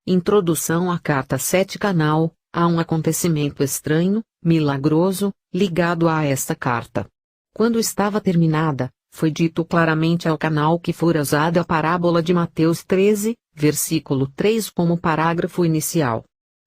Introdução à Carta 7 Canal. Há um acontecimento estranho, milagroso, ligado a esta carta. Quando estava terminada, foi dito claramente ao canal que fora usada a parábola de Mateus 13, versículo 3 como parágrafo inicial.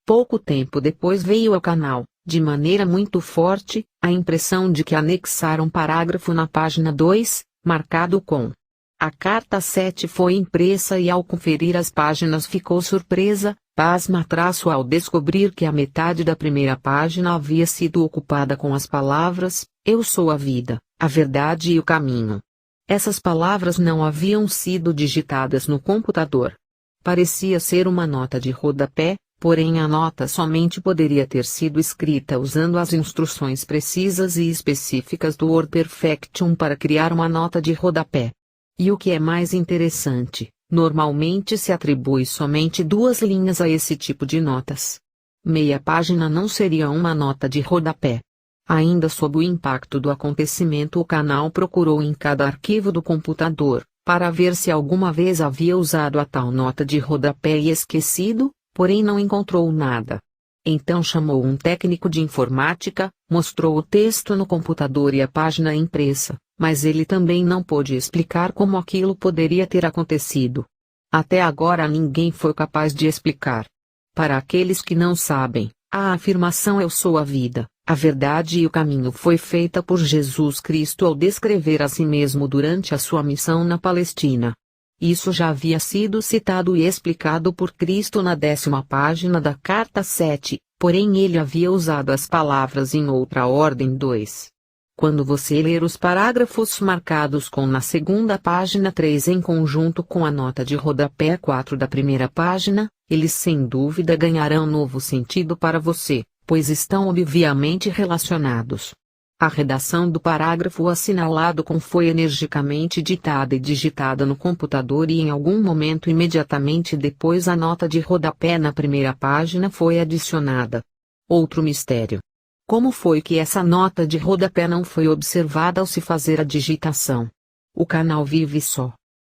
Pouco tempo depois veio ao canal, de maneira muito forte, a impressão de que anexaram parágrafo na página 2, marcado com. A carta 7 foi impressa e ao conferir as páginas ficou surpresa, pasma ao descobrir que a metade da primeira página havia sido ocupada com as palavras, "Eu sou a vida, a verdade e o caminho". Essas palavras não haviam sido digitadas no computador. Parecia ser uma nota de rodapé, porém a nota somente poderia ter sido escrita usando as instruções precisas e específicas do WordPerfect para criar uma nota de rodapé. E o que é mais interessante, normalmente se atribui somente 2 linhas a esse tipo de notas. Meia página não seria uma nota de rodapé. Ainda sob o impacto do acontecimento, o canal procurou em cada arquivo do computador, para ver se alguma vez havia usado a tal nota de rodapé e esquecido, porém não encontrou nada. Então chamou um técnico de informática, mostrou o texto no computador e a página impressa, mas ele também não pôde explicar como aquilo poderia ter acontecido. Até agora ninguém foi capaz de explicar. Para aqueles que não sabem, a afirmação "Eu sou a vida, a verdade e o caminho" foi feita por Jesus Cristo ao descrever a si mesmo durante a sua missão na Palestina. Isso já havia sido citado e explicado por Cristo na 10ª página da Carta 7, porém ele havia usado as palavras em outra ordem. 2. Quando você ler os parágrafos marcados com na 2ª página 3 em conjunto com a nota de rodapé 4 da primeira página, eles sem dúvida ganharão novo sentido para você, pois estão obviamente relacionados. A redação do parágrafo assinalado com foi energicamente ditada e digitada no computador e em algum momento imediatamente depois a nota de rodapé na primeira página foi adicionada. Outro mistério. Como foi que essa nota de rodapé não foi observada ao se fazer a digitação? O canal vive só.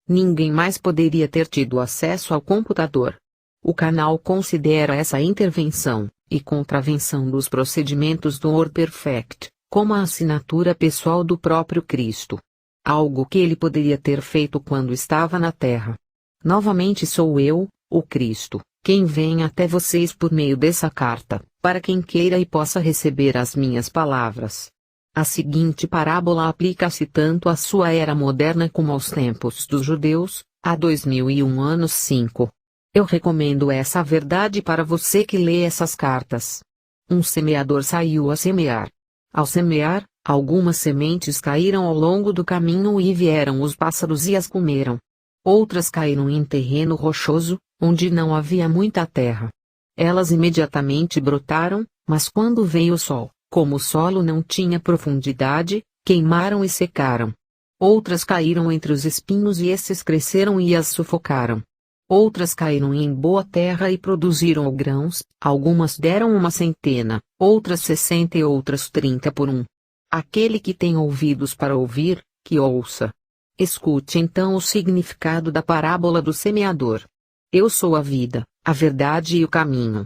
Ninguém mais poderia ter tido acesso ao computador. O canal considera essa intervenção, e contravenção dos procedimentos do WordPerfect, como a assinatura pessoal do próprio Cristo. Algo que ele poderia ter feito quando estava na Terra. Novamente sou eu, o Cristo, quem vem até vocês por meio dessa carta, para quem queira e possa receber as minhas palavras. A seguinte parábola aplica-se tanto à sua era moderna como aos tempos dos judeus, há 2001 anos. 5. Eu recomendo essa verdade para você que lê essas cartas. Um semeador saiu a semear. Ao semear, algumas sementes caíram ao longo do caminho e vieram os pássaros e as comeram. Outras caíram em terreno rochoso, onde não havia muita terra. Elas imediatamente brotaram, mas quando veio o sol, como o solo não tinha profundidade, queimaram e secaram. Outras caíram entre os espinhos e esses cresceram e as sufocaram. Outras caíram em boa terra e produziram grãos, algumas deram 100, outras 60 e outras 30 por 1. Aquele que tem ouvidos para ouvir, que ouça. Escute então o significado da parábola do semeador. Eu sou a vida, a verdade e o caminho.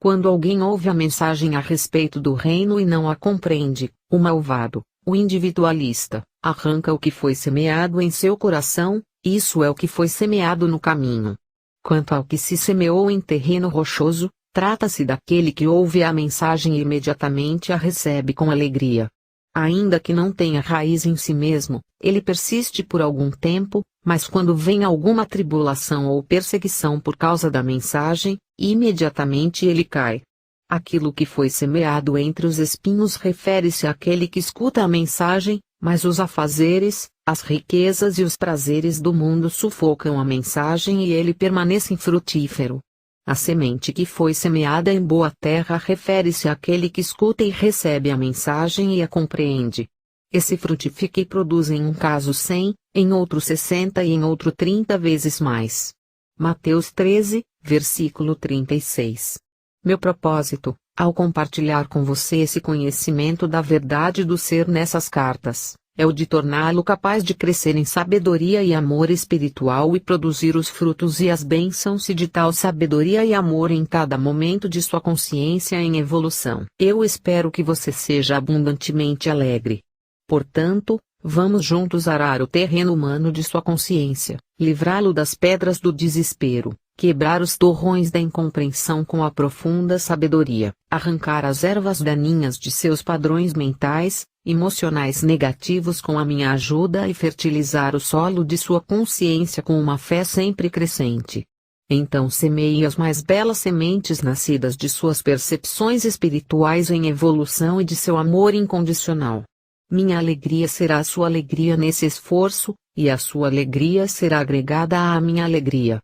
Quando alguém ouve a mensagem a respeito do reino e não a compreende, o malvado, o individualista, arranca o que foi semeado em seu coração, isso é o que foi semeado no caminho. Quanto ao que se semeou em terreno rochoso, trata-se daquele que ouve a mensagem e imediatamente a recebe com alegria. Ainda que não tenha raiz em si mesmo, ele persiste por algum tempo, mas quando vem alguma tribulação ou perseguição por causa da mensagem, imediatamente ele cai. Aquilo que foi semeado entre os espinhos refere-se àquele que escuta a mensagem, mas os afazeres, as riquezas e os prazeres do mundo sufocam a mensagem e ele permanece infrutífero. A semente que foi semeada em boa terra refere-se àquele que escuta e recebe a mensagem e a compreende. Esse frutifica e produz em um caso 100, em outro 60 e em outro 30 vezes mais. Mateus 13, versículo 36. Meu propósito, ao compartilhar com você esse conhecimento da verdade do ser nessas cartas, é o de torná-lo capaz de crescer em sabedoria e amor espiritual e produzir os frutos e as bênçãos de tal sabedoria e amor em cada momento de sua consciência em evolução. Eu espero que você seja abundantemente alegre. Portanto, vamos juntos arar o terreno humano de sua consciência, livrá-lo das pedras do desespero, quebrar os torrões da incompreensão com a profunda sabedoria, arrancar as ervas daninhas de seus padrões mentais, emocionais negativos com a minha ajuda e fertilizar o solo de sua consciência com uma fé sempre crescente. Então semeie as mais belas sementes nascidas de suas percepções espirituais em evolução e de seu amor incondicional. Minha alegria será a sua alegria nesse esforço, e a sua alegria será agregada à minha alegria.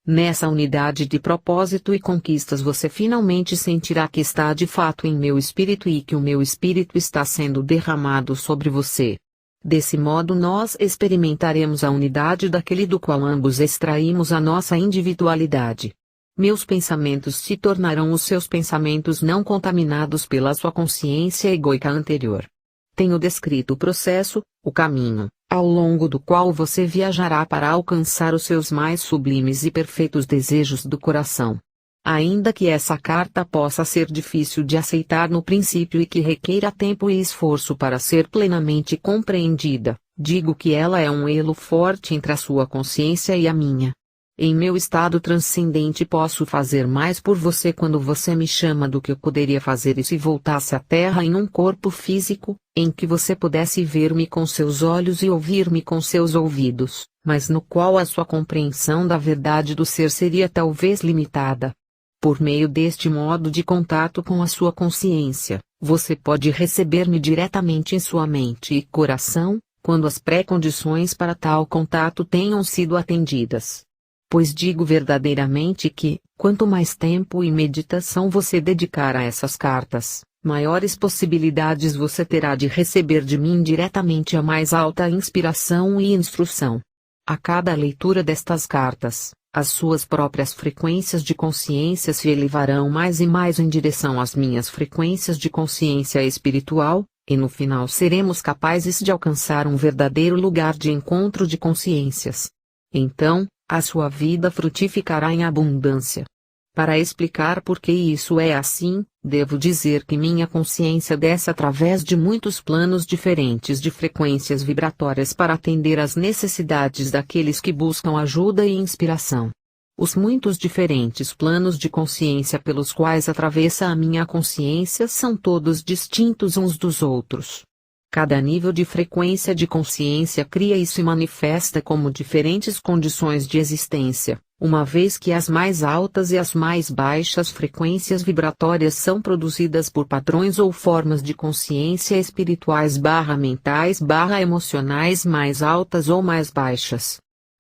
Nessa unidade de propósito e conquistas você finalmente sentirá que está de fato em meu espírito e que o meu espírito está sendo derramado sobre você. Desse modo nós experimentaremos a unidade daquele do qual ambos extraímos a nossa individualidade. Meus pensamentos se tornarão os seus pensamentos não contaminados pela sua consciência egoica anterior. Tenho descrito o processo, o caminho, ao longo do qual você viajará para alcançar os seus mais sublimes e perfeitos desejos do coração. Ainda que essa carta possa ser difícil de aceitar no princípio e que requeira tempo e esforço para ser plenamente compreendida, digo que ela é um elo forte entre a sua consciência e a minha. Em meu estado transcendente posso fazer mais por você quando você me chama do que eu poderia fazer se voltasse à Terra em um corpo físico, em que você pudesse ver-me com seus olhos e ouvir-me com seus ouvidos, mas no qual a sua compreensão da verdade do ser seria talvez limitada. Por meio deste modo de contato com a sua consciência, você pode receber-me diretamente em sua mente e coração, quando as pré-condições para tal contato tenham sido atendidas. Pois digo verdadeiramente que, quanto mais tempo e meditação você dedicar a essas cartas, maiores possibilidades você terá de receber de mim diretamente a mais alta inspiração e instrução. A cada leitura destas cartas, as suas próprias frequências de consciência se elevarão mais e mais em direção às minhas frequências de consciência espiritual, e no final seremos capazes de alcançar um verdadeiro lugar de encontro de consciências. Então, a sua vida frutificará em abundância. Para explicar por que isso é assim, devo dizer que minha consciência desce através de muitos planos diferentes de frequências vibratórias para atender às necessidades daqueles que buscam ajuda e inspiração. Os muitos diferentes planos de consciência pelos quais atravessa a minha consciência são todos distintos uns dos outros. Cada nível de frequência de consciência cria e se manifesta como diferentes condições de existência, uma vez que as mais altas e as mais baixas frequências vibratórias são produzidas por padrões ou formas de consciência espirituais mentais emocionais mais altas ou mais baixas.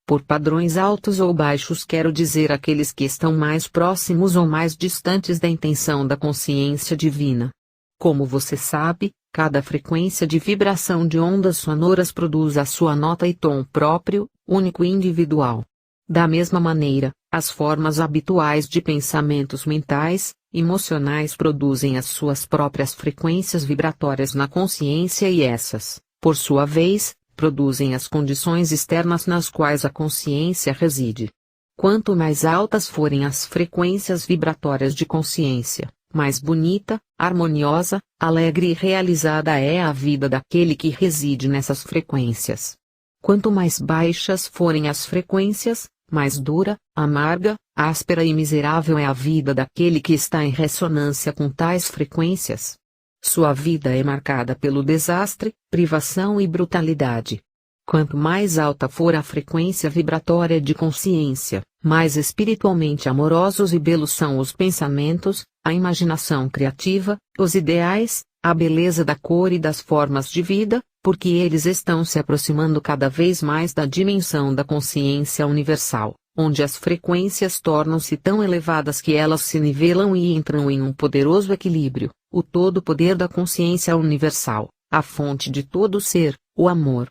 Por padrões altos ou baixos quero dizer aqueles que estão mais próximos ou mais distantes da intenção da consciência divina. Como você sabe, cada frequência de vibração de ondas sonoras produz a sua nota e tom próprio, único e individual. Da mesma maneira, as formas habituais de pensamentos mentais, emocionais produzem as suas próprias frequências vibratórias na consciência e essas, por sua vez, produzem as condições externas nas quais a consciência reside. Quanto mais altas forem as frequências vibratórias de consciência, mais bonita, harmoniosa, alegre e realizada é a vida daquele que reside nessas frequências. Quanto mais baixas forem as frequências, mais dura, amarga, áspera e miserável é a vida daquele que está em ressonância com tais frequências. Sua vida é marcada pelo desastre, privação e brutalidade. Quanto mais alta for a frequência vibratória de consciência, mais espiritualmente amorosos e belos são os pensamentos, a imaginação criativa, os ideais, a beleza da cor e das formas de vida, porque eles estão se aproximando cada vez mais da dimensão da consciência universal, onde as frequências tornam-se tão elevadas que elas se nivelam e entram em um poderoso equilíbrio, o todo poder da consciência universal, a fonte de todo ser, o amor.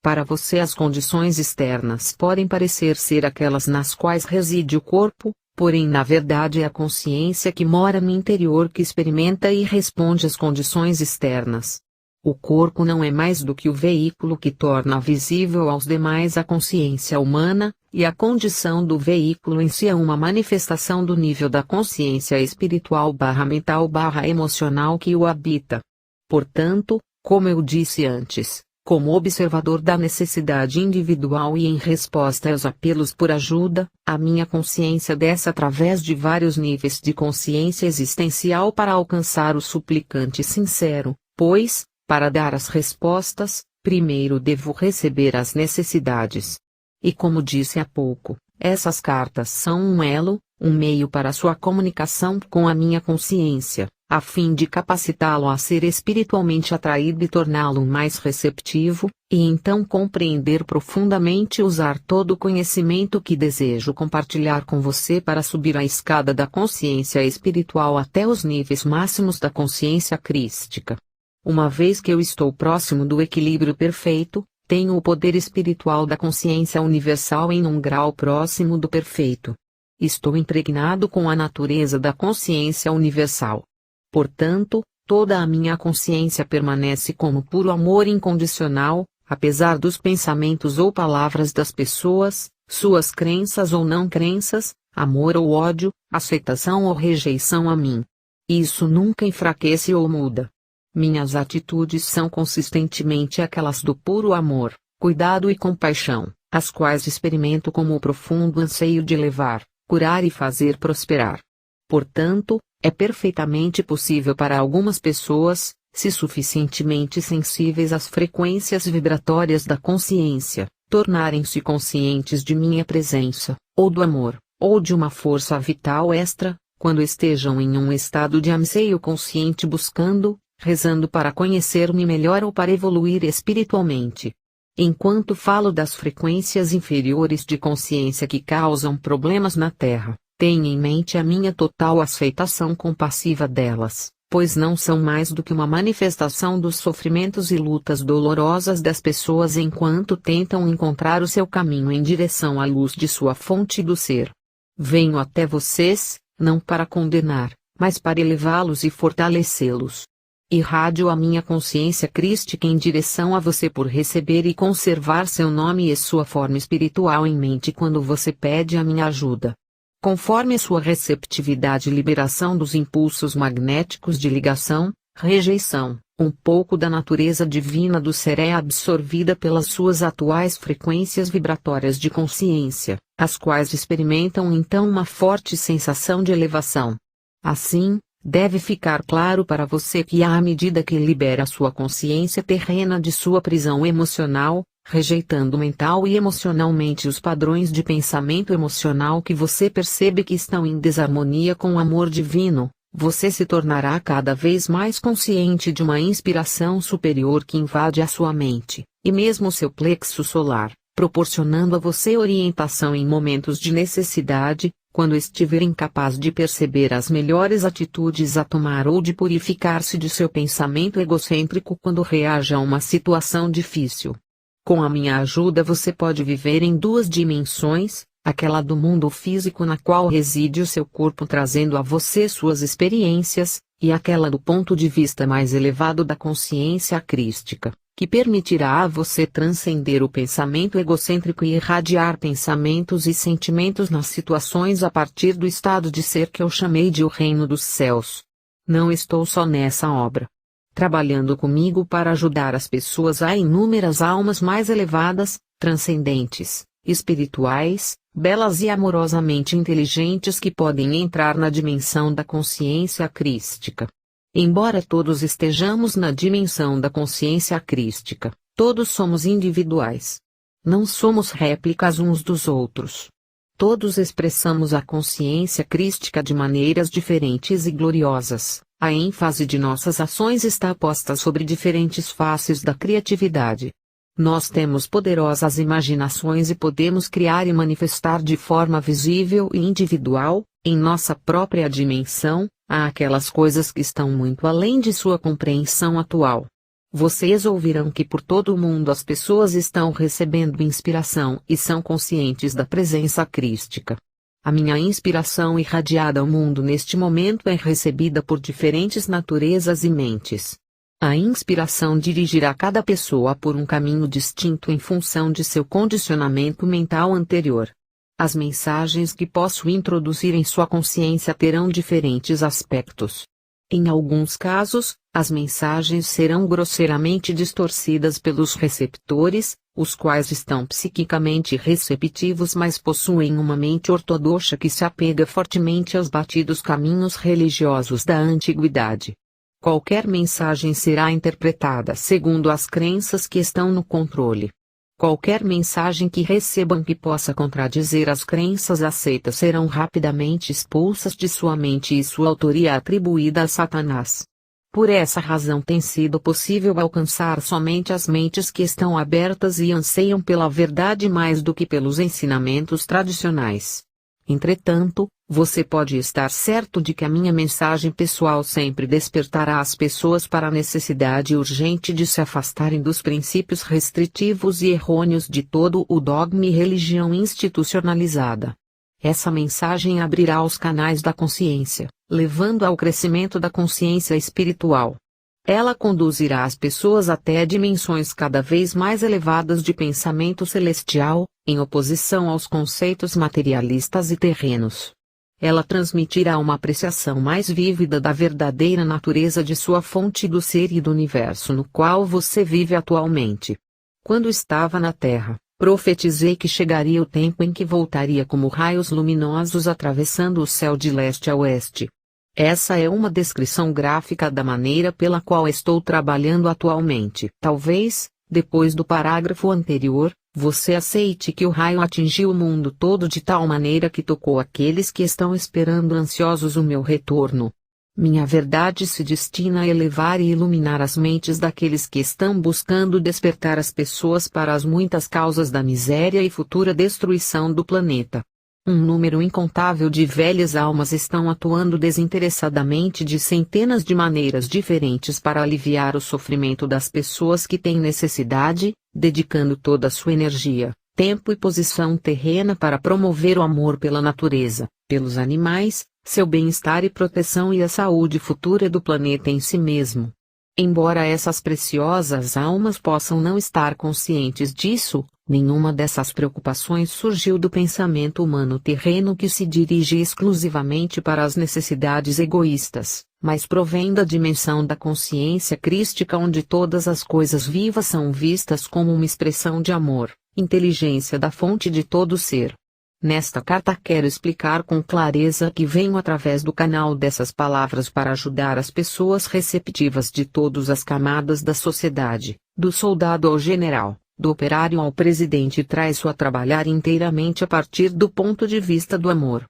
Para você as condições externas podem parecer ser aquelas nas quais reside o corpo, porém na verdade é a consciência que mora no interior que experimenta e responde às condições externas. O corpo não é mais do que o veículo que torna visível aos demais a consciência humana, e a condição do veículo em si é uma manifestação do nível da consciência espiritual/mental/emocional que o habita. Portanto, como eu disse antes, como observador da necessidade individual e em resposta aos apelos por ajuda, a minha consciência desce através de vários níveis de consciência existencial para alcançar o suplicante sincero, pois, para dar as respostas, primeiro devo receber as necessidades. E como disse há pouco, essas cartas são um elo, um meio para sua comunicação com a minha consciência, a fim de capacitá-lo a ser espiritualmente atraído e torná-lo mais receptivo, e então compreender profundamente e usar todo o conhecimento que desejo compartilhar com você para subir a escada da consciência espiritual até os níveis máximos da consciência crística. Uma vez que eu estou próximo do equilíbrio perfeito, tenho o poder espiritual da consciência universal em um grau próximo do perfeito. Estou impregnado com a natureza da consciência universal. Portanto, toda a minha consciência permanece como puro amor incondicional, apesar dos pensamentos ou palavras das pessoas, suas crenças ou não crenças, amor ou ódio, aceitação ou rejeição a mim. Isso nunca enfraquece ou muda. Minhas atitudes são consistentemente aquelas do puro amor, cuidado e compaixão, as quais experimento como o profundo anseio de levar, curar e fazer prosperar. Portanto, é perfeitamente possível para algumas pessoas, se suficientemente sensíveis às frequências vibratórias da consciência, tornarem-se conscientes de minha presença, ou do amor, ou de uma força vital extra, quando estejam em um estado de anseio consciente buscando, rezando para conhecer-me melhor ou para evoluir espiritualmente. Enquanto falo das frequências inferiores de consciência que causam problemas na Terra, tenha em mente a minha total aceitação compassiva delas, pois não são mais do que uma manifestação dos sofrimentos e lutas dolorosas das pessoas enquanto tentam encontrar o seu caminho em direção à luz de sua fonte do ser. Venho até vocês, não para condenar, mas para elevá-los e fortalecê-los. Irradio a minha consciência crística em direção a você por receber e conservar seu nome e sua forma espiritual em mente quando você pede a minha ajuda. Conforme sua receptividade e liberação dos impulsos magnéticos de ligação, rejeição, um pouco da natureza divina do ser é absorvida pelas suas atuais frequências vibratórias de consciência, as quais experimentam então uma forte sensação de elevação. Assim, deve ficar claro para você que à medida que libera sua consciência terrena de sua prisão emocional, rejeitando mental e emocionalmente os padrões de pensamento emocional que você percebe que estão em desarmonia com o amor divino, você se tornará cada vez mais consciente de uma inspiração superior que invade a sua mente, e mesmo seu plexo solar, proporcionando a você orientação em momentos de necessidade, quando estiver incapaz de perceber as melhores atitudes a tomar ou de purificar-se de seu pensamento egocêntrico quando reage a uma situação difícil. Com a minha ajuda você pode viver em duas dimensões, aquela do mundo físico na qual reside o seu corpo trazendo a você suas experiências, e aquela do ponto de vista mais elevado da consciência crística, que permitirá a você transcender o pensamento egocêntrico e irradiar pensamentos e sentimentos nas situações a partir do estado de ser que eu chamei de o reino dos céus. Não estou só nessa obra. Trabalhando comigo para ajudar as pessoas a inúmeras almas mais elevadas, transcendentes, espirituais, belas e amorosamente inteligentes que podem entrar na dimensão da consciência crística. Embora todos estejamos na dimensão da consciência crística, todos somos individuais. Não somos réplicas uns dos outros. Todos expressamos a consciência crística de maneiras diferentes e gloriosas. A ênfase de nossas ações está posta sobre diferentes faces da criatividade. Nós temos poderosas imaginações e podemos criar e manifestar de forma visível e individual, em nossa própria dimensão, aquelas coisas que estão muito além de sua compreensão atual. Vocês ouvirão que por todo o mundo as pessoas estão recebendo inspiração e são conscientes da presença crística. A minha inspiração irradiada ao mundo neste momento é recebida por diferentes naturezas e mentes. A inspiração dirigirá cada pessoa por um caminho distinto em função de seu condicionamento mental anterior. As mensagens que posso introduzir em sua consciência terão diferentes aspectos. Em alguns casos, as mensagens serão grosseiramente distorcidas pelos receptores, os quais estão psiquicamente receptivos mas possuem uma mente ortodoxa que se apega fortemente aos batidos caminhos religiosos da antiguidade. Qualquer mensagem será interpretada segundo as crenças que estão no controle. Qualquer mensagem que recebam que possa contradizer as crenças aceitas serão rapidamente expulsas de sua mente e sua autoria atribuída a Satanás. Por essa razão tem sido possível alcançar somente as mentes que estão abertas e anseiam pela verdade mais do que pelos ensinamentos tradicionais. Entretanto, você pode estar certo de que a minha mensagem pessoal sempre despertará as pessoas para a necessidade urgente de se afastarem dos princípios restritivos e errôneos de todo o dogma e religião institucionalizada. Essa mensagem abrirá os canais da consciência, levando ao crescimento da consciência espiritual. Ela conduzirá as pessoas até dimensões cada vez mais elevadas de pensamento celestial, em oposição aos conceitos materialistas e terrenos. Ela transmitirá uma apreciação mais vívida da verdadeira natureza de sua fonte do ser e do universo no qual você vive atualmente. Quando estava na Terra, profetizei que chegaria o tempo em que voltaria como raios luminosos atravessando o céu de leste a oeste. Essa é uma descrição gráfica da maneira pela qual estou trabalhando atualmente. Talvez, depois do parágrafo anterior, você aceite que o raio atingiu o mundo todo de tal maneira que tocou aqueles que estão esperando ansiosos o meu retorno. Minha verdade se destina a elevar e iluminar as mentes daqueles que estão buscando despertar as pessoas para as muitas causas da miséria e futura destruição do planeta. Um número incontável de velhas almas estão atuando desinteressadamente de centenas de maneiras diferentes para aliviar o sofrimento das pessoas que têm necessidade, dedicando toda a sua energia, tempo e posição terrena para promover o amor pela natureza, pelos animais, seu bem-estar e proteção e a saúde futura do planeta em si mesmo. Embora essas preciosas almas possam não estar conscientes disso, nenhuma dessas preocupações surgiu do pensamento humano terreno que se dirige exclusivamente para as necessidades egoístas, mas provém da dimensão da consciência crística onde todas as coisas vivas são vistas como uma expressão de amor, inteligência da fonte de todo ser. Nesta carta quero explicar com clareza que venho através do canal dessas palavras para ajudar as pessoas receptivas de todas as camadas da sociedade, do soldado ao general, do operário ao presidente e traz-o a trabalhar inteiramente a partir do ponto de vista do amor.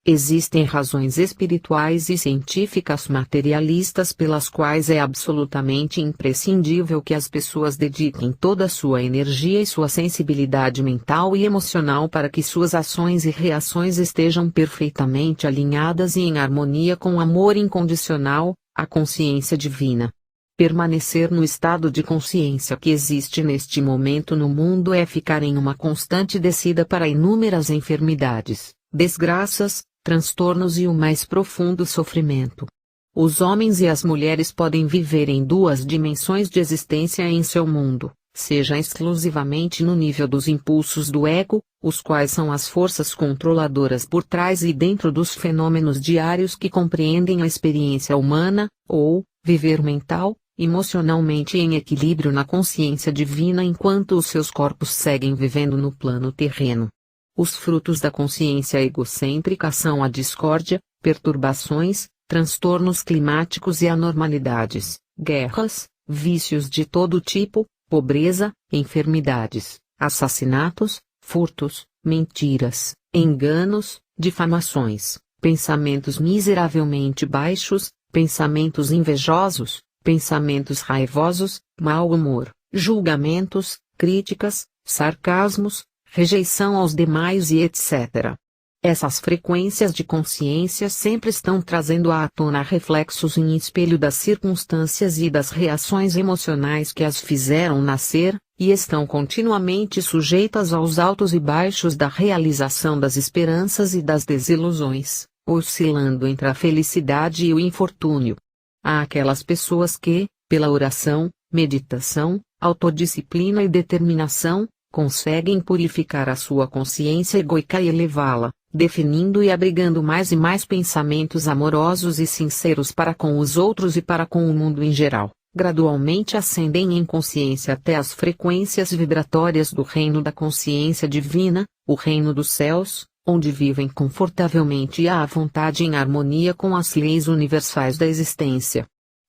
Existem razões espirituais e científicas materialistas pelas quais é absolutamente imprescindível que as pessoas dediquem toda a sua energia e sua sensibilidade mental e emocional para que suas ações e reações estejam perfeitamente alinhadas e em harmonia com o amor incondicional, a consciência divina. Permanecer no estado de consciência que existe neste momento no mundo é ficar em uma constante descida para inúmeras enfermidades, desgraças, transtornos e o mais profundo sofrimento. Os homens e as mulheres podem viver em duas dimensões de existência em seu mundo, seja exclusivamente no nível dos impulsos do ego, os quais são as forças controladoras por trás e dentro dos fenômenos diários que compreendem a experiência humana, ou viver mental, emocionalmente em equilíbrio na consciência divina enquanto os seus corpos seguem vivendo no plano terreno. Os frutos da consciência egocêntrica são a discórdia, perturbações, transtornos climáticos e anormalidades, guerras, vícios de todo tipo, pobreza, enfermidades, assassinatos, furtos, mentiras, enganos, difamações, pensamentos miseravelmente baixos, pensamentos invejosos, pensamentos raivosos, mau humor, julgamentos, críticas, sarcasmos, rejeição aos demais e etc. Essas frequências de consciência sempre estão trazendo à tona reflexos em espelho das circunstâncias e das reações emocionais que as fizeram nascer, e estão continuamente sujeitas aos altos e baixos da realização das esperanças e das desilusões, oscilando entre a felicidade e o infortúnio. Há aquelas pessoas que, Pela oração, meditação, autodisciplina e determinação, conseguem purificar a sua consciência egóica e elevá-la, definindo e abrigando mais e mais pensamentos amorosos e sinceros para com os outros e para com o mundo em geral. Gradualmente ascendem em consciência até as frequências vibratórias do reino da consciência divina, o reino dos céus, onde vivem confortavelmente e à vontade em harmonia com as leis universais da existência.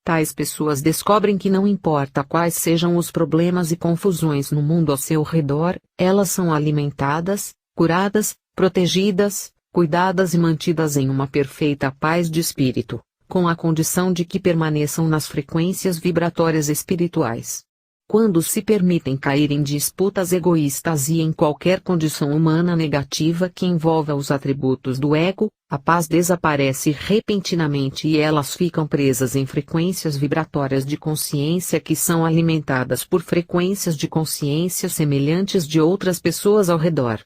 Tais pessoas descobrem que não importa quais sejam os problemas e confusões no mundo ao seu redor, elas são alimentadas, curadas, protegidas, cuidadas e mantidas em uma perfeita paz de espírito, com a condição de que permaneçam nas frequências vibratórias espirituais. Quando se permitem cair em disputas egoístas e em qualquer condição humana negativa que envolva os atributos do ego, a paz desaparece repentinamente e elas ficam presas em frequências vibratórias de consciência que são alimentadas por frequências de consciência semelhantes de outras pessoas ao redor.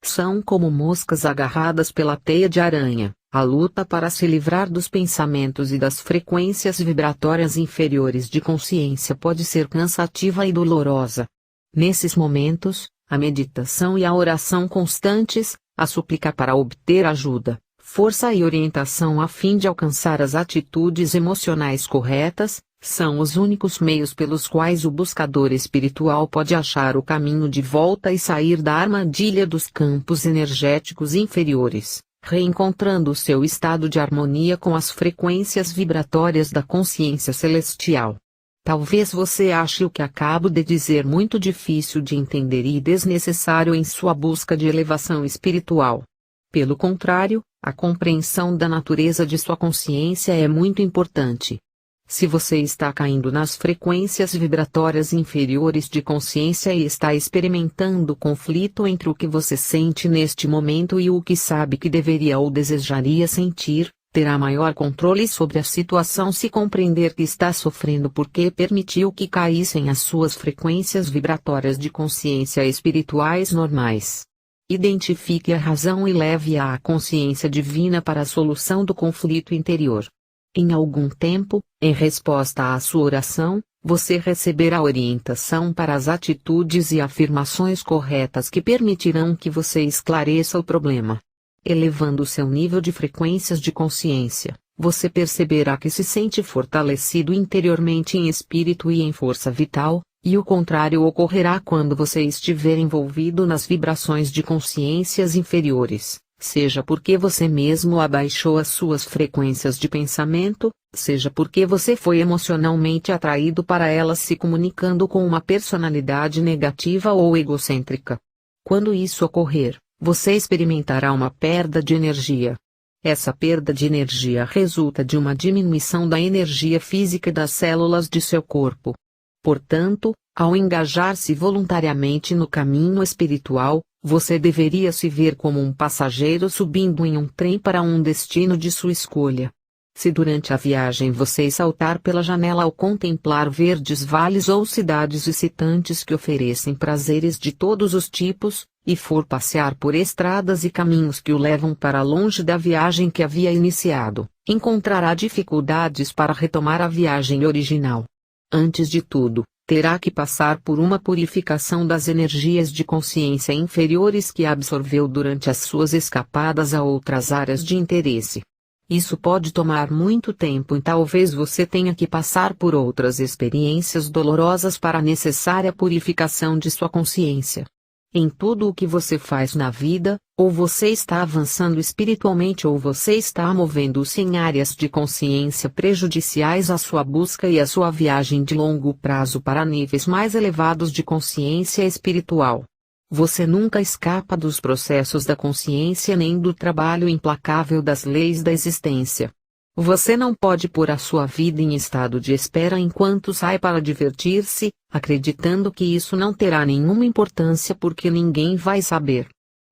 São como moscas agarradas pela teia de aranha. A luta para se livrar dos pensamentos e das frequências vibratórias inferiores de consciência pode ser cansativa e dolorosa. Nesses momentos, a meditação e a oração constantes, a súplica para obter ajuda, força e orientação a fim de alcançar as atitudes emocionais corretas, são os únicos meios pelos quais o buscador espiritual pode achar o caminho de volta e sair da armadilha dos campos energéticos inferiores, reencontrando o seu estado de harmonia com as frequências vibratórias da consciência celestial. Talvez você ache o que acabo de dizer muito difícil de entender e desnecessário em sua busca de elevação espiritual. Pelo contrário, a compreensão da natureza de sua consciência é muito importante. Se você está caindo nas frequências vibratórias inferiores de consciência e está experimentando conflito entre o que você sente neste momento e o que sabe que deveria ou desejaria sentir, terá maior controle sobre a situação se compreender que está sofrendo porque permitiu que caíssem as suas frequências vibratórias de consciência espirituais normais. Identifique a razão e leve-a à consciência divina para a solução do conflito interior. Em algum tempo, em resposta à sua oração, você receberá orientação para as atitudes e afirmações corretas que permitirão que você esclareça o problema. Elevando seu nível de frequências de consciência, você perceberá que se sente fortalecido interiormente em espírito e em força vital, e o contrário ocorrerá quando você estiver envolvido nas vibrações de consciências inferiores. Seja porque você mesmo abaixou as suas frequências de pensamento, seja porque você foi emocionalmente atraído para elas se comunicando com uma personalidade negativa ou egocêntrica. Quando isso ocorrer, você experimentará uma perda de energia. Essa perda de energia resulta de uma diminuição da energia física das células de seu corpo. Portanto, ao engajar-se voluntariamente no caminho espiritual, você deveria se ver como um passageiro subindo em um trem para um destino de sua escolha. Se durante a viagem você saltar pela janela ao contemplar verdes vales ou cidades excitantes que oferecem prazeres de todos os tipos, e for passear por estradas e caminhos que o levam para longe da viagem que havia iniciado, encontrará dificuldades para retomar a viagem original. Antes de tudo, terá que passar por uma purificação das energias de consciência inferiores que absorveu durante as suas escapadas a outras áreas de interesse. Isso pode tomar muito tempo e talvez você tenha que passar por outras experiências dolorosas para a necessária purificação de sua consciência. Em tudo o que você faz na vida, ou você está avançando espiritualmente ou você está movendo-se em áreas de consciência prejudiciais à sua busca e à sua viagem de longo prazo para níveis mais elevados de consciência espiritual. Você nunca escapa dos processos da consciência nem do trabalho implacável das leis da existência. Você não pode pôr a sua vida em estado de espera enquanto sai para divertir-se, acreditando que isso não terá nenhuma importância porque ninguém vai saber.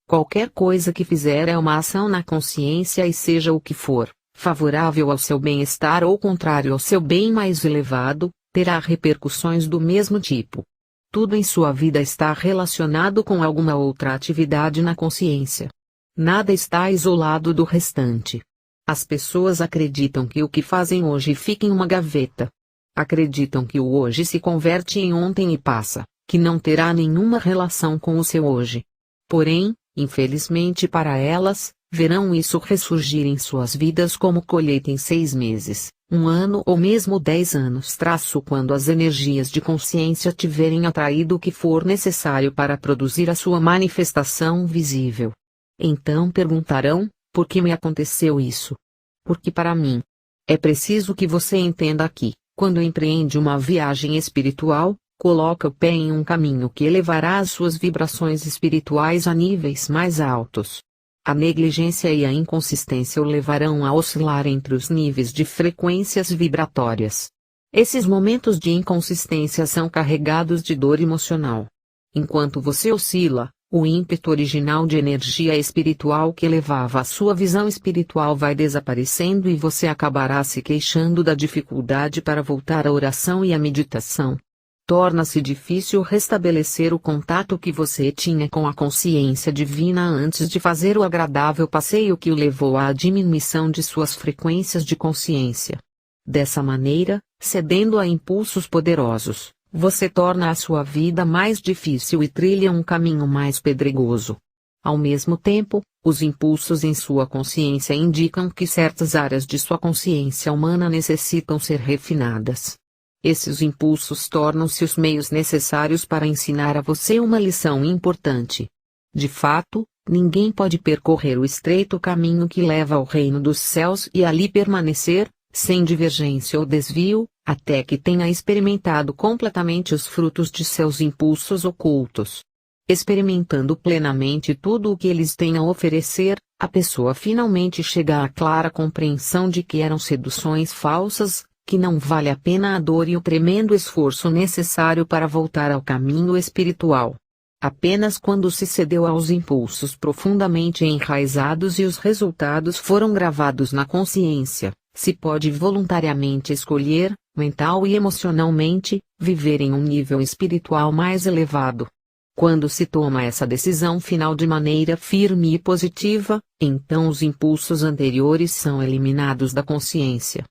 Qualquer coisa que fizer é uma ação na consciência e seja o que for, favorável ao seu bem-estar ou contrário ao seu bem mais elevado, terá repercussões do mesmo tipo. Tudo em sua vida está relacionado com alguma outra atividade na consciência. Nada está isolado do restante. As pessoas acreditam que o que fazem hoje fica em uma gaveta. Acreditam que o hoje se converte em ontem e passa, que não terá nenhuma relação com o seu hoje. Porém, infelizmente para elas, verão isso ressurgir em suas vidas como colheita em 6 meses, 1 ano ou mesmo 10 anos. Quando as energias de consciência tiverem atraído o que for necessário para produzir a sua manifestação visível. Então perguntarão, por que me aconteceu isso? Porque para mim. É preciso que você entenda que, quando empreende uma viagem espiritual, coloca o pé em um caminho que elevará as suas vibrações espirituais a níveis mais altos. A negligência e a inconsistência o levarão a oscilar entre os níveis de frequências vibratórias. Esses momentos de inconsistência são carregados de dor emocional. Enquanto você oscila, o ímpeto original de energia espiritual que levava a sua visão espiritual vai desaparecendo e você acabará se queixando da dificuldade para voltar à oração e à meditação. Torna-se difícil restabelecer o contato que você tinha com a consciência divina antes de fazer o agradável passeio que o levou à diminuição de suas frequências de consciência. Dessa maneira, cedendo a impulsos poderosos, você torna a sua vida mais difícil e trilha um caminho mais pedregoso. Ao mesmo tempo, os impulsos em sua consciência indicam que certas áreas de sua consciência humana necessitam ser refinadas. Esses impulsos tornam-se os meios necessários para ensinar a você uma lição importante. De fato, ninguém pode percorrer o estreito caminho que leva ao reino dos céus e ali permanecer, sem divergência ou desvio, até que tenha experimentado completamente os frutos de seus impulsos ocultos. Experimentando plenamente tudo o que eles têm a oferecer, a pessoa finalmente chega à clara compreensão de que eram seduções falsas, que não vale a pena a dor e o tremendo esforço necessário para voltar ao caminho espiritual. Apenas quando se cedeu aos impulsos profundamente enraizados e os resultados foram gravados na consciência, se pode voluntariamente escolher, mental e emocionalmente, viver em um nível espiritual mais elevado. Quando se toma essa decisão final de maneira firme e positiva, então os impulsos anteriores são eliminados da consciência.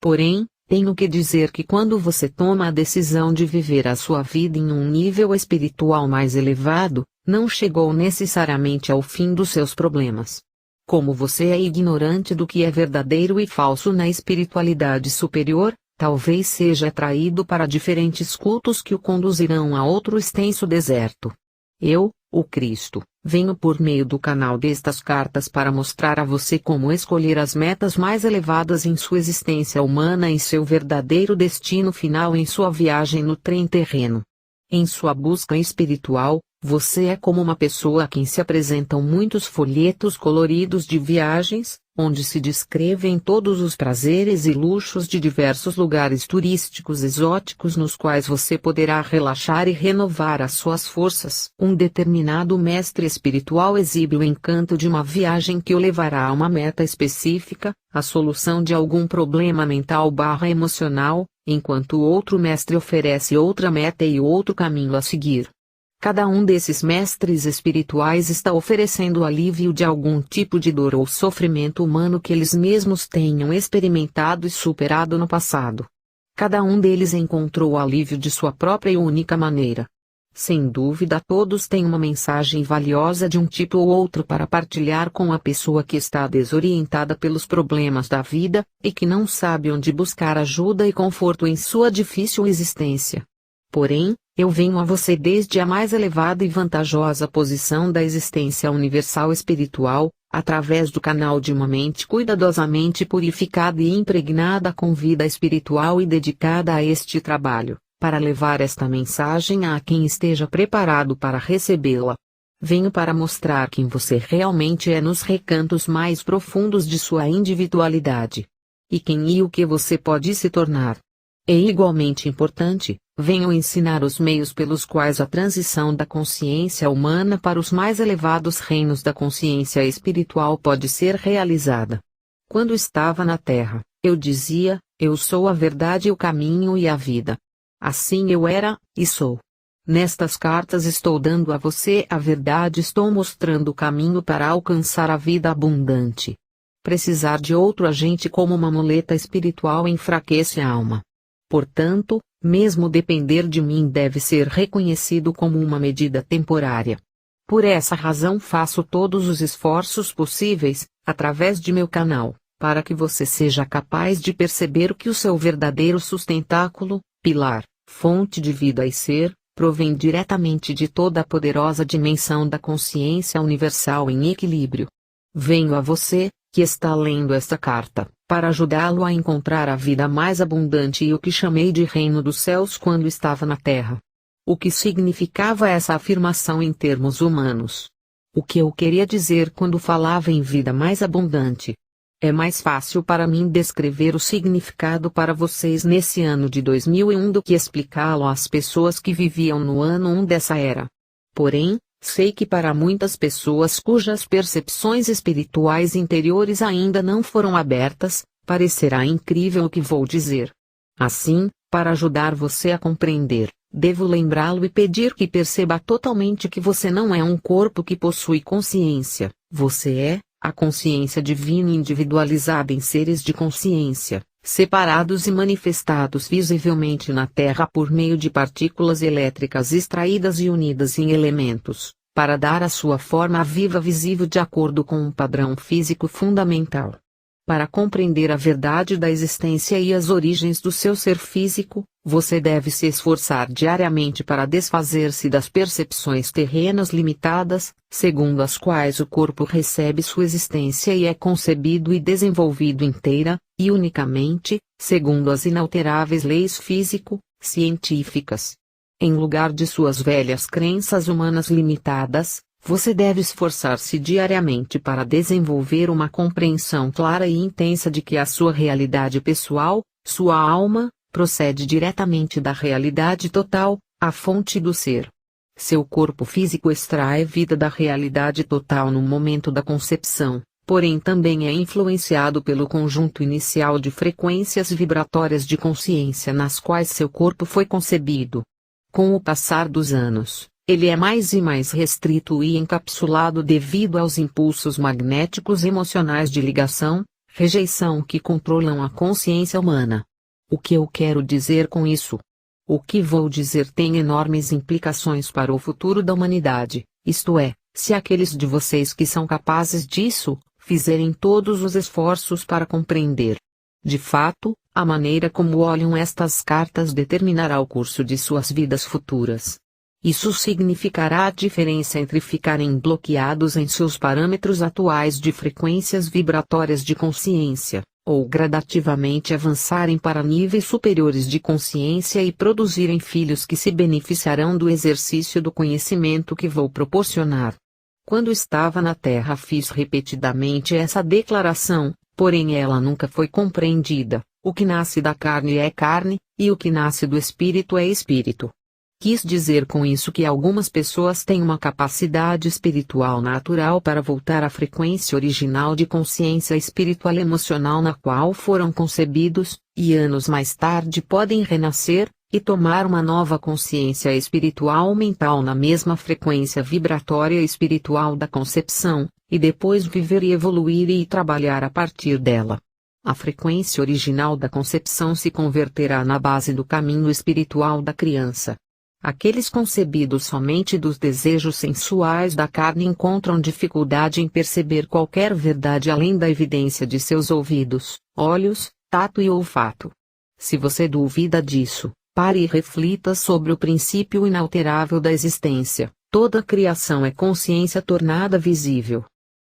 Porém, tenho que dizer que quando você toma a decisão de viver a sua vida em um nível espiritual mais elevado, não chegou necessariamente ao fim dos seus problemas. Como você é ignorante do que é verdadeiro e falso na espiritualidade superior, talvez seja atraído para diferentes cultos que o conduzirão a outro extenso deserto. Eu, o Cristo, venho por meio do canal destas cartas para mostrar a você como escolher as metas mais elevadas em sua existência humana e seu verdadeiro destino final em sua viagem no trem terreno. Em sua busca espiritual, você é como uma pessoa a quem se apresentam muitos folhetos coloridos de viagens, onde se descrevem todos os prazeres e luxos de diversos lugares turísticos exóticos nos quais você poderá relaxar e renovar as suas forças. Um determinado mestre espiritual exibe o encanto de uma viagem que o levará a uma meta específica, a solução de algum problema mental/emocional, enquanto o outro mestre oferece outra meta e outro caminho a seguir. Cada um desses mestres espirituais está oferecendo o alívio de algum tipo de dor ou sofrimento humano que eles mesmos tenham experimentado e superado no passado. Cada um deles encontrou o alívio de sua própria e única maneira. Sem dúvida, todos têm uma mensagem valiosa de um tipo ou outro para partilhar com a pessoa que está desorientada pelos problemas da vida, e que não sabe onde buscar ajuda e conforto em sua difícil existência. Porém, eu venho a você desde a mais elevada e vantajosa posição da existência universal espiritual, através do canal de uma mente cuidadosamente purificada e impregnada com vida espiritual e dedicada a este trabalho, para levar esta mensagem a quem esteja preparado para recebê-la. Venho para mostrar quem você realmente é nos recantos mais profundos de sua individualidade. E quem e o que você pode se tornar. É igualmente importante, venho ensinar os meios pelos quais a transição da consciência humana para os mais elevados reinos da consciência espiritual pode ser realizada. Quando estava na Terra, eu dizia, eu sou a verdade, o caminho e a vida. Assim eu era, e sou. Nestas cartas estou dando a você a verdade, estou mostrando o caminho para alcançar a vida abundante. Precisar de outro agente como uma muleta espiritual enfraquece a alma. Portanto, mesmo depender de mim deve ser reconhecido como uma medida temporária. Por essa razão faço todos os esforços possíveis, através de meu canal, para que você seja capaz de perceber que o seu verdadeiro sustentáculo, pilar, fonte de vida e ser, provém diretamente de toda a poderosa dimensão da consciência universal em equilíbrio. Venho a você, que está lendo esta carta, para ajudá-lo a encontrar a vida mais abundante e o que chamei de reino dos céus quando estava na Terra. O que significava essa afirmação em termos humanos? O que eu queria dizer quando falava em vida mais abundante? É mais fácil para mim descrever o significado para vocês nesse ano de 2001 do que explicá-lo às pessoas que viviam no ano 1 dessa era. Porém, sei que para muitas pessoas cujas percepções espirituais interiores ainda não foram abertas, parecerá incrível o que vou dizer. Assim, para ajudar você a compreender, devo lembrá-lo e pedir que perceba totalmente que você não é um corpo que possui consciência, você é a consciência divina individualizada em seres de consciência, separados e manifestados visivelmente na Terra por meio de partículas elétricas extraídas e unidas em elementos, para dar a sua forma viva visível de acordo com um padrão físico fundamental. Para compreender a verdade da existência e as origens do seu ser físico, você deve se esforçar diariamente para desfazer-se das percepções terrenas limitadas, segundo as quais o corpo recebe sua existência e é concebido e desenvolvido inteira, e unicamente, segundo as inalteráveis leis físico-científicas. Em lugar de suas velhas crenças humanas limitadas, você deve esforçar-se diariamente para desenvolver uma compreensão clara e intensa de que a sua realidade pessoal, sua alma, procede diretamente da realidade total, a fonte do ser. Seu corpo físico extrai vida da realidade total no momento da concepção, porém também é influenciado pelo conjunto inicial de frequências vibratórias de consciência nas quais seu corpo foi concebido. Com o passar dos anos, ele é mais e mais restrito e encapsulado devido aos impulsos magnéticos emocionais de ligação, rejeição que controlam a consciência humana. O que eu quero dizer com isso? O que vou dizer tem enormes implicações para o futuro da humanidade, isto é, se aqueles de vocês que são capazes disso, fizerem todos os esforços para compreender. De fato, a maneira como olham estas cartas determinará o curso de suas vidas futuras. Isso significará a diferença entre ficarem bloqueados em seus parâmetros atuais de frequências vibratórias de consciência, ou gradativamente avançarem para níveis superiores de consciência e produzirem filhos que se beneficiarão do exercício do conhecimento que vou proporcionar. Quando estava na Terra fiz repetidamente essa declaração, porém ela nunca foi compreendida: o que nasce da carne é carne, e o que nasce do espírito é espírito. Quis dizer com isso que algumas pessoas têm uma capacidade espiritual natural para voltar à frequência original de consciência espiritual emocional na qual foram concebidos, e anos mais tarde podem renascer, e tomar uma nova consciência espiritual mental na mesma frequência vibratória espiritual da concepção, e depois viver e evoluir e trabalhar a partir dela. A frequência original da concepção se converterá na base do caminho espiritual da criança. Aqueles concebidos somente dos desejos sensuais da carne encontram dificuldade em perceber qualquer verdade além da evidência de seus ouvidos, olhos, tato e olfato. Se você duvida disso, pare e reflita sobre o princípio inalterável da existência. Toda criação é consciência tornada visível.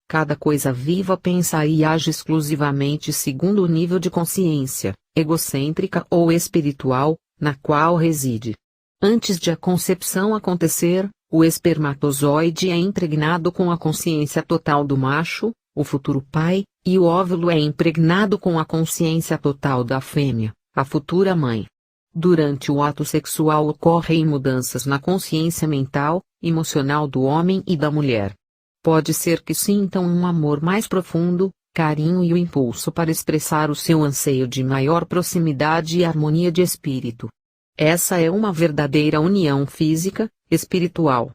Cada coisa viva pensa e age exclusivamente segundo o nível de consciência, egocêntrica ou espiritual, na qual reside. Antes de a concepção acontecer, o espermatozoide é impregnado com a consciência total do macho, o futuro pai, e o óvulo é impregnado com a consciência total da fêmea, a futura mãe. Durante o ato sexual ocorrem mudanças na consciência mental, emocional do homem e da mulher. Pode ser que sintam um amor mais profundo, carinho e o impulso para expressar o seu anseio de maior proximidade e harmonia de espírito. Essa é uma verdadeira união física, espiritual.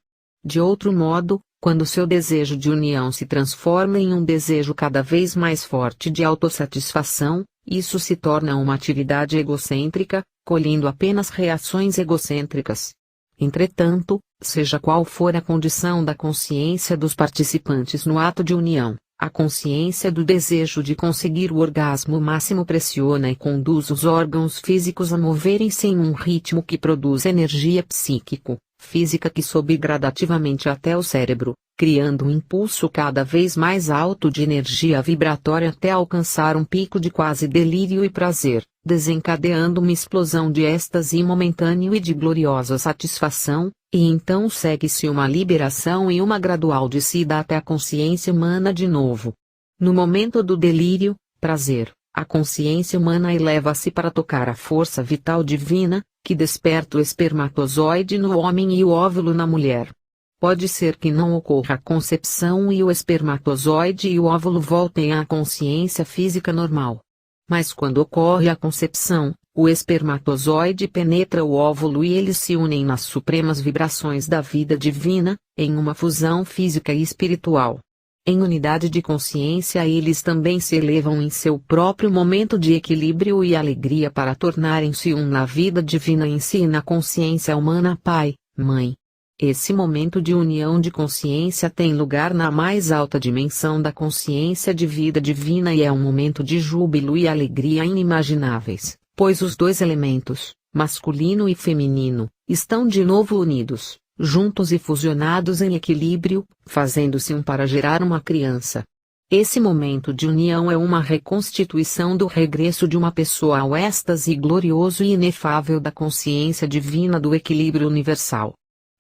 De outro modo, quando seu desejo de união se transforma em um desejo cada vez mais forte de autossatisfação, isso se torna uma atividade egocêntrica, colhendo apenas reações egocêntricas. Entretanto, seja qual for a condição da consciência dos participantes no ato de união, a consciência do desejo de conseguir o orgasmo máximo pressiona e conduz os órgãos físicos a moverem-se em um ritmo que produz energia psíquico-física que sobe gradativamente até o cérebro, criando um impulso cada vez mais alto de energia vibratória até alcançar um pico de quase delírio e prazer, desencadeando uma explosão de êxtase momentâneo e de gloriosa satisfação, e então segue-se uma liberação e uma gradual descida até a consciência humana de novo. No momento do delírio, prazer, a consciência humana eleva-se para tocar a força vital divina, que desperta o espermatozoide no homem e o óvulo na mulher. Pode ser que não ocorra a concepção e o espermatozoide e o óvulo voltem à consciência física normal. Mas quando ocorre a concepção, o espermatozoide penetra o óvulo e eles se unem nas supremas vibrações da vida divina, em uma fusão física e espiritual. Em unidade de consciência eles também se elevam em seu próprio momento de equilíbrio e alegria para tornarem-se um na vida divina em si e na consciência humana pai, mãe. Esse momento de união de consciência tem lugar na mais alta dimensão da consciência de vida divina e é um momento de júbilo e alegria inimagináveis, pois os dois elementos, masculino e feminino, estão de novo unidos, juntos e fusionados em equilíbrio, fazendo-se um para gerar uma criança. Esse momento de união é uma reconstituição do regresso de uma pessoa ao êxtase glorioso e inefável da consciência divina do equilíbrio universal.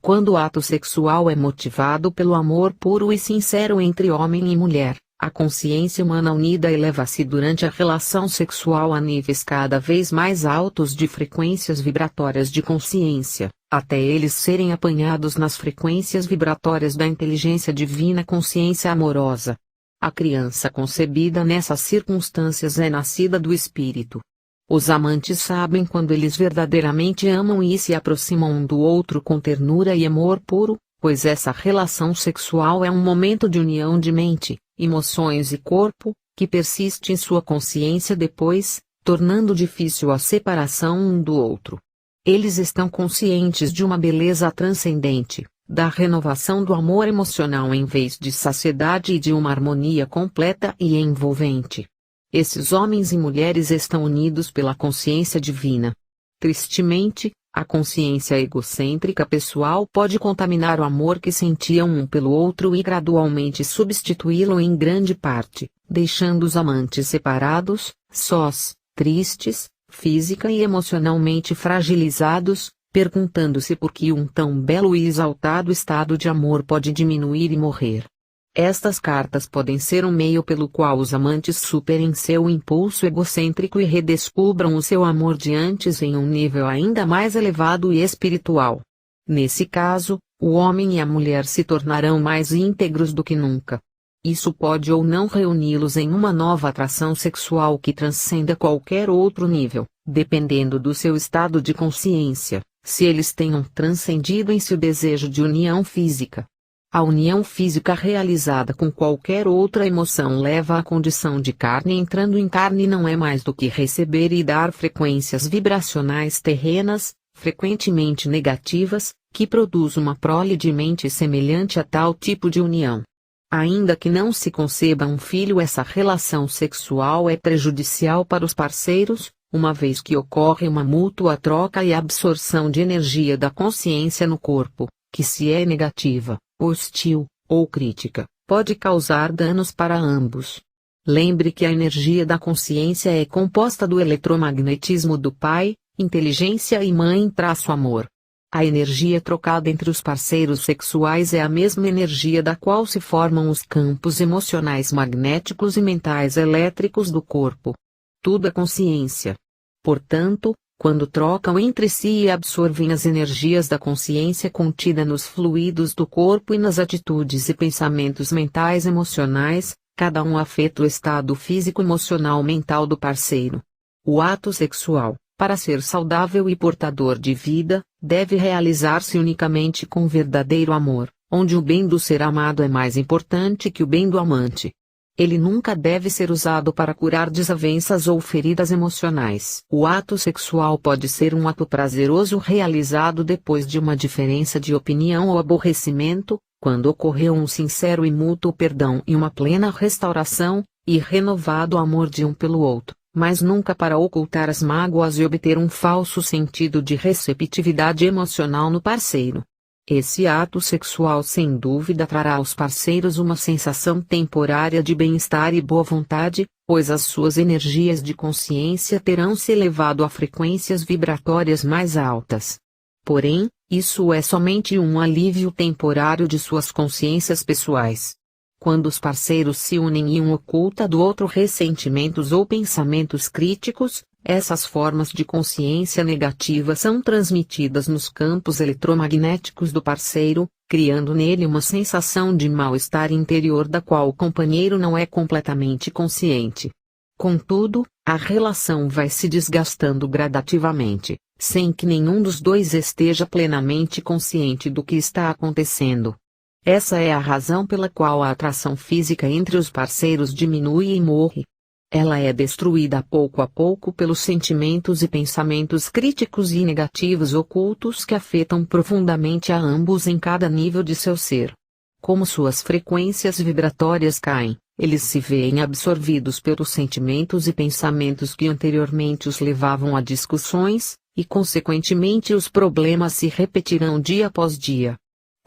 Quando o ato sexual é motivado pelo amor puro e sincero entre homem e mulher, a consciência humana unida eleva-se durante a relação sexual a níveis cada vez mais altos de frequências vibratórias de consciência, até eles serem apanhados nas frequências vibratórias da inteligência divina consciência amorosa. A criança concebida nessas circunstâncias é nascida do espírito. Os amantes sabem quando eles verdadeiramente amam e se aproximam um do outro com ternura e amor puro, pois essa relação sexual é um momento de união de mente, emoções e corpo, que persiste em sua consciência depois, tornando difícil a separação um do outro. Eles estão conscientes de uma beleza transcendente, da renovação do amor emocional em vez de saciedade e de uma harmonia completa e envolvente. Esses homens e mulheres estão unidos pela consciência divina. Tristemente, a consciência egocêntrica pessoal pode contaminar o amor que sentiam um pelo outro e gradualmente substituí-lo em grande parte, deixando os amantes separados, sós, tristes, física e emocionalmente fragilizados, perguntando-se por que um tão belo e exaltado estado de amor pode diminuir e morrer. Estas cartas podem ser um meio pelo qual os amantes superem seu impulso egocêntrico e redescubram o seu amor de antes em um nível ainda mais elevado e espiritual. Nesse caso, o homem e a mulher se tornarão mais íntegros do que nunca. Isso pode ou não reuni-los em uma nova atração sexual que transcenda qualquer outro nível, dependendo do seu estado de consciência, se eles tenham transcendido em si o desejo de união física. A união física realizada com qualquer outra emoção leva à condição de carne entrando em carne não é mais do que receber e dar frequências vibracionais terrenas, frequentemente negativas, que produz uma prole de mente semelhante a tal tipo de união. Ainda que não se conceba um filho, essa relação sexual é prejudicial para os parceiros, uma vez que ocorre uma mútua troca e absorção de energia da consciência no corpo, que se é negativa, hostil, ou crítica, pode causar danos para ambos. Lembre que a energia da consciência é composta do eletromagnetismo do pai, inteligência e mãe-amor. A energia trocada entre os parceiros sexuais é a mesma energia da qual se formam os campos emocionais magnéticos e mentais elétricos do corpo. Tudo é consciência. Portanto, quando trocam entre si e absorvem as energias da consciência contida nos fluidos do corpo e nas atitudes e pensamentos mentais emocionais, cada um afeta o estado físico-emocional mental do parceiro. O ato sexual, para ser saudável e portador de vida, deve realizar-se unicamente com verdadeiro amor, onde o bem do ser amado é mais importante que o bem do amante. Ele nunca deve ser usado para curar desavenças ou feridas emocionais. O ato sexual pode ser um ato prazeroso realizado depois de uma diferença de opinião ou aborrecimento, quando ocorreu um sincero e mútuo perdão e uma plena restauração, e renovado amor de um pelo outro, mas nunca para ocultar as mágoas e obter um falso sentido de receptividade emocional no parceiro. Esse ato sexual sem dúvida trará aos parceiros uma sensação temporária de bem-estar e boa vontade, pois as suas energias de consciência terão se elevado a frequências vibratórias mais altas. Porém, isso é somente um alívio temporário de suas consciências pessoais. Quando os parceiros se unem e um oculta do outro ressentimentos ou pensamentos críticos, essas formas de consciência negativa são transmitidas nos campos eletromagnéticos do parceiro, criando nele uma sensação de mal-estar interior da qual o companheiro não é completamente consciente. Contudo, a relação vai se desgastando gradativamente, sem que nenhum dos dois esteja plenamente consciente do que está acontecendo. Essa é a razão pela qual a atração física entre os parceiros diminui e morre. Ela é destruída pouco a pouco pelos sentimentos e pensamentos críticos e negativos ocultos que afetam profundamente a ambos em cada nível de seu ser. Como suas frequências vibratórias caem, eles se veem absorvidos pelos sentimentos e pensamentos que anteriormente os levavam a discussões, e consequentemente os problemas se repetirão dia após dia.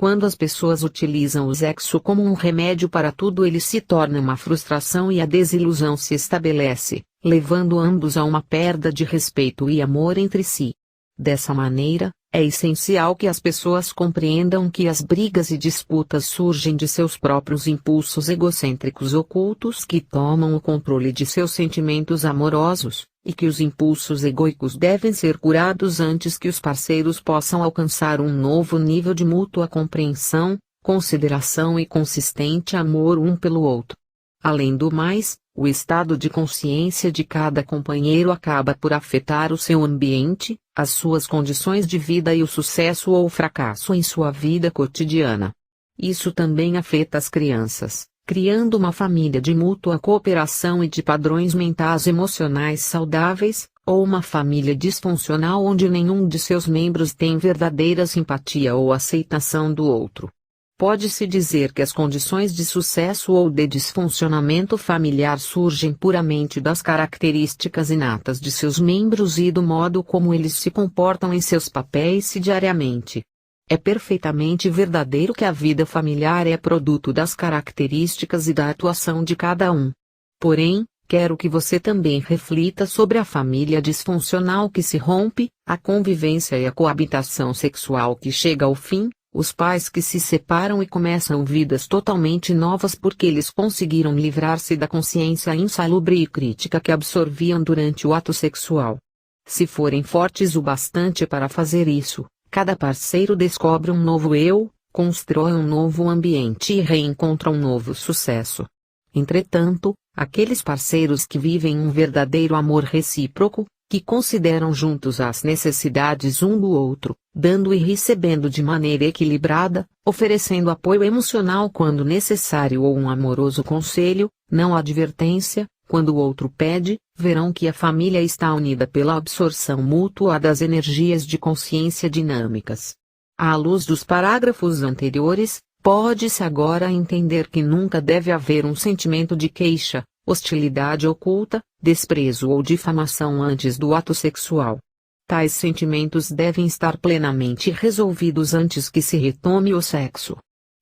Quando as pessoas utilizam o sexo como um remédio para tudo, ele se torna uma frustração e a desilusão se estabelece, levando ambos a uma perda de respeito e amor entre si. Dessa maneira, é essencial que as pessoas compreendam que as brigas e disputas surgem de seus próprios impulsos egocêntricos ocultos que tomam o controle de seus sentimentos amorosos, e que os impulsos egóicos devem ser curados antes que os parceiros possam alcançar um novo nível de mútua compreensão, consideração e consistente amor um pelo outro. Além do mais, o estado de consciência de cada companheiro acaba por afetar o seu ambiente, as suas condições de vida e o sucesso ou fracasso em sua vida cotidiana. Isso também afeta as crianças, criando uma família de mútua cooperação e de padrões mentais emocionais saudáveis, ou uma família disfuncional onde nenhum de seus membros tem verdadeira simpatia ou aceitação do outro. Pode-se dizer que as condições de sucesso ou de disfuncionamento familiar surgem puramente das características inatas de seus membros e do modo como eles se comportam em seus papéis diariamente. É perfeitamente verdadeiro que a vida familiar é produto das características e da atuação de cada um. Porém, quero que você também reflita sobre a família disfuncional que se rompe, a convivência e a coabitação sexual que chega ao fim, os pais que se separam e começam vidas totalmente novas porque eles conseguiram livrar-se da consciência insalubre e crítica que absorviam durante o ato sexual. Se forem fortes o bastante para fazer isso, cada parceiro descobre um novo eu, constrói um novo ambiente e reencontra um novo sucesso. Entretanto, aqueles parceiros que vivem um verdadeiro amor recíproco, que consideram juntos as necessidades um do outro, dando e recebendo de maneira equilibrada, oferecendo apoio emocional quando necessário ou um amoroso conselho, não advertência, quando o outro pede, verão que a família está unida pela absorção mútua das energias de consciência dinâmicas. À luz dos parágrafos anteriores, pode-se agora entender que nunca deve haver um sentimento de queixa, hostilidade oculta, desprezo ou difamação antes do ato sexual. Tais sentimentos devem estar plenamente resolvidos antes que se retome o sexo.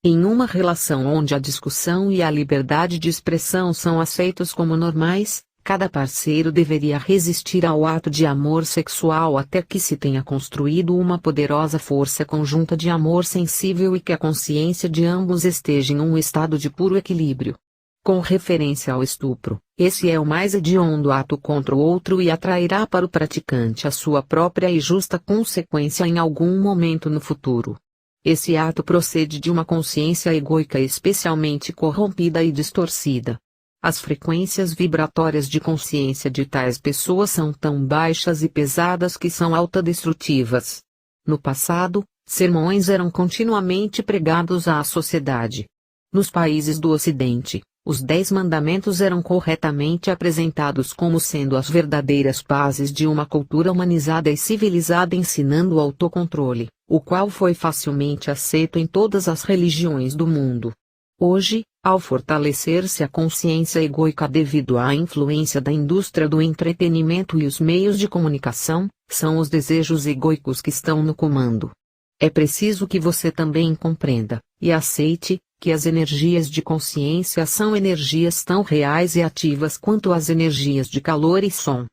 Em uma relação onde a discussão e a liberdade de expressão são aceitos como normais, cada parceiro deveria resistir ao ato de amor sexual até que se tenha construído uma poderosa força conjunta de amor sensível e que a consciência de ambos esteja em um estado de puro equilíbrio. Com referência ao estupro, esse é o mais hediondo ato contra o outro e atrairá para o praticante a sua própria e justa consequência em algum momento no futuro. Esse ato procede de uma consciência egóica especialmente corrompida e distorcida. As frequências vibratórias de consciência de tais pessoas são tão baixas e pesadas que são autodestrutivas. No passado, sermões eram continuamente pregados à sociedade. Nos países do Ocidente, Os 10 mandamentos eram corretamente apresentados como sendo as verdadeiras bases de uma cultura humanizada e civilizada, ensinando o autocontrole, o qual foi facilmente aceito em todas as religiões do mundo. Hoje, ao fortalecer-se a consciência egóica devido à influência da indústria do entretenimento e os meios de comunicação, são os desejos egóicos que estão no comando. É preciso que você também compreenda, e aceite, que as energias de consciência são energias tão reais e ativas quanto as energias de calor e som.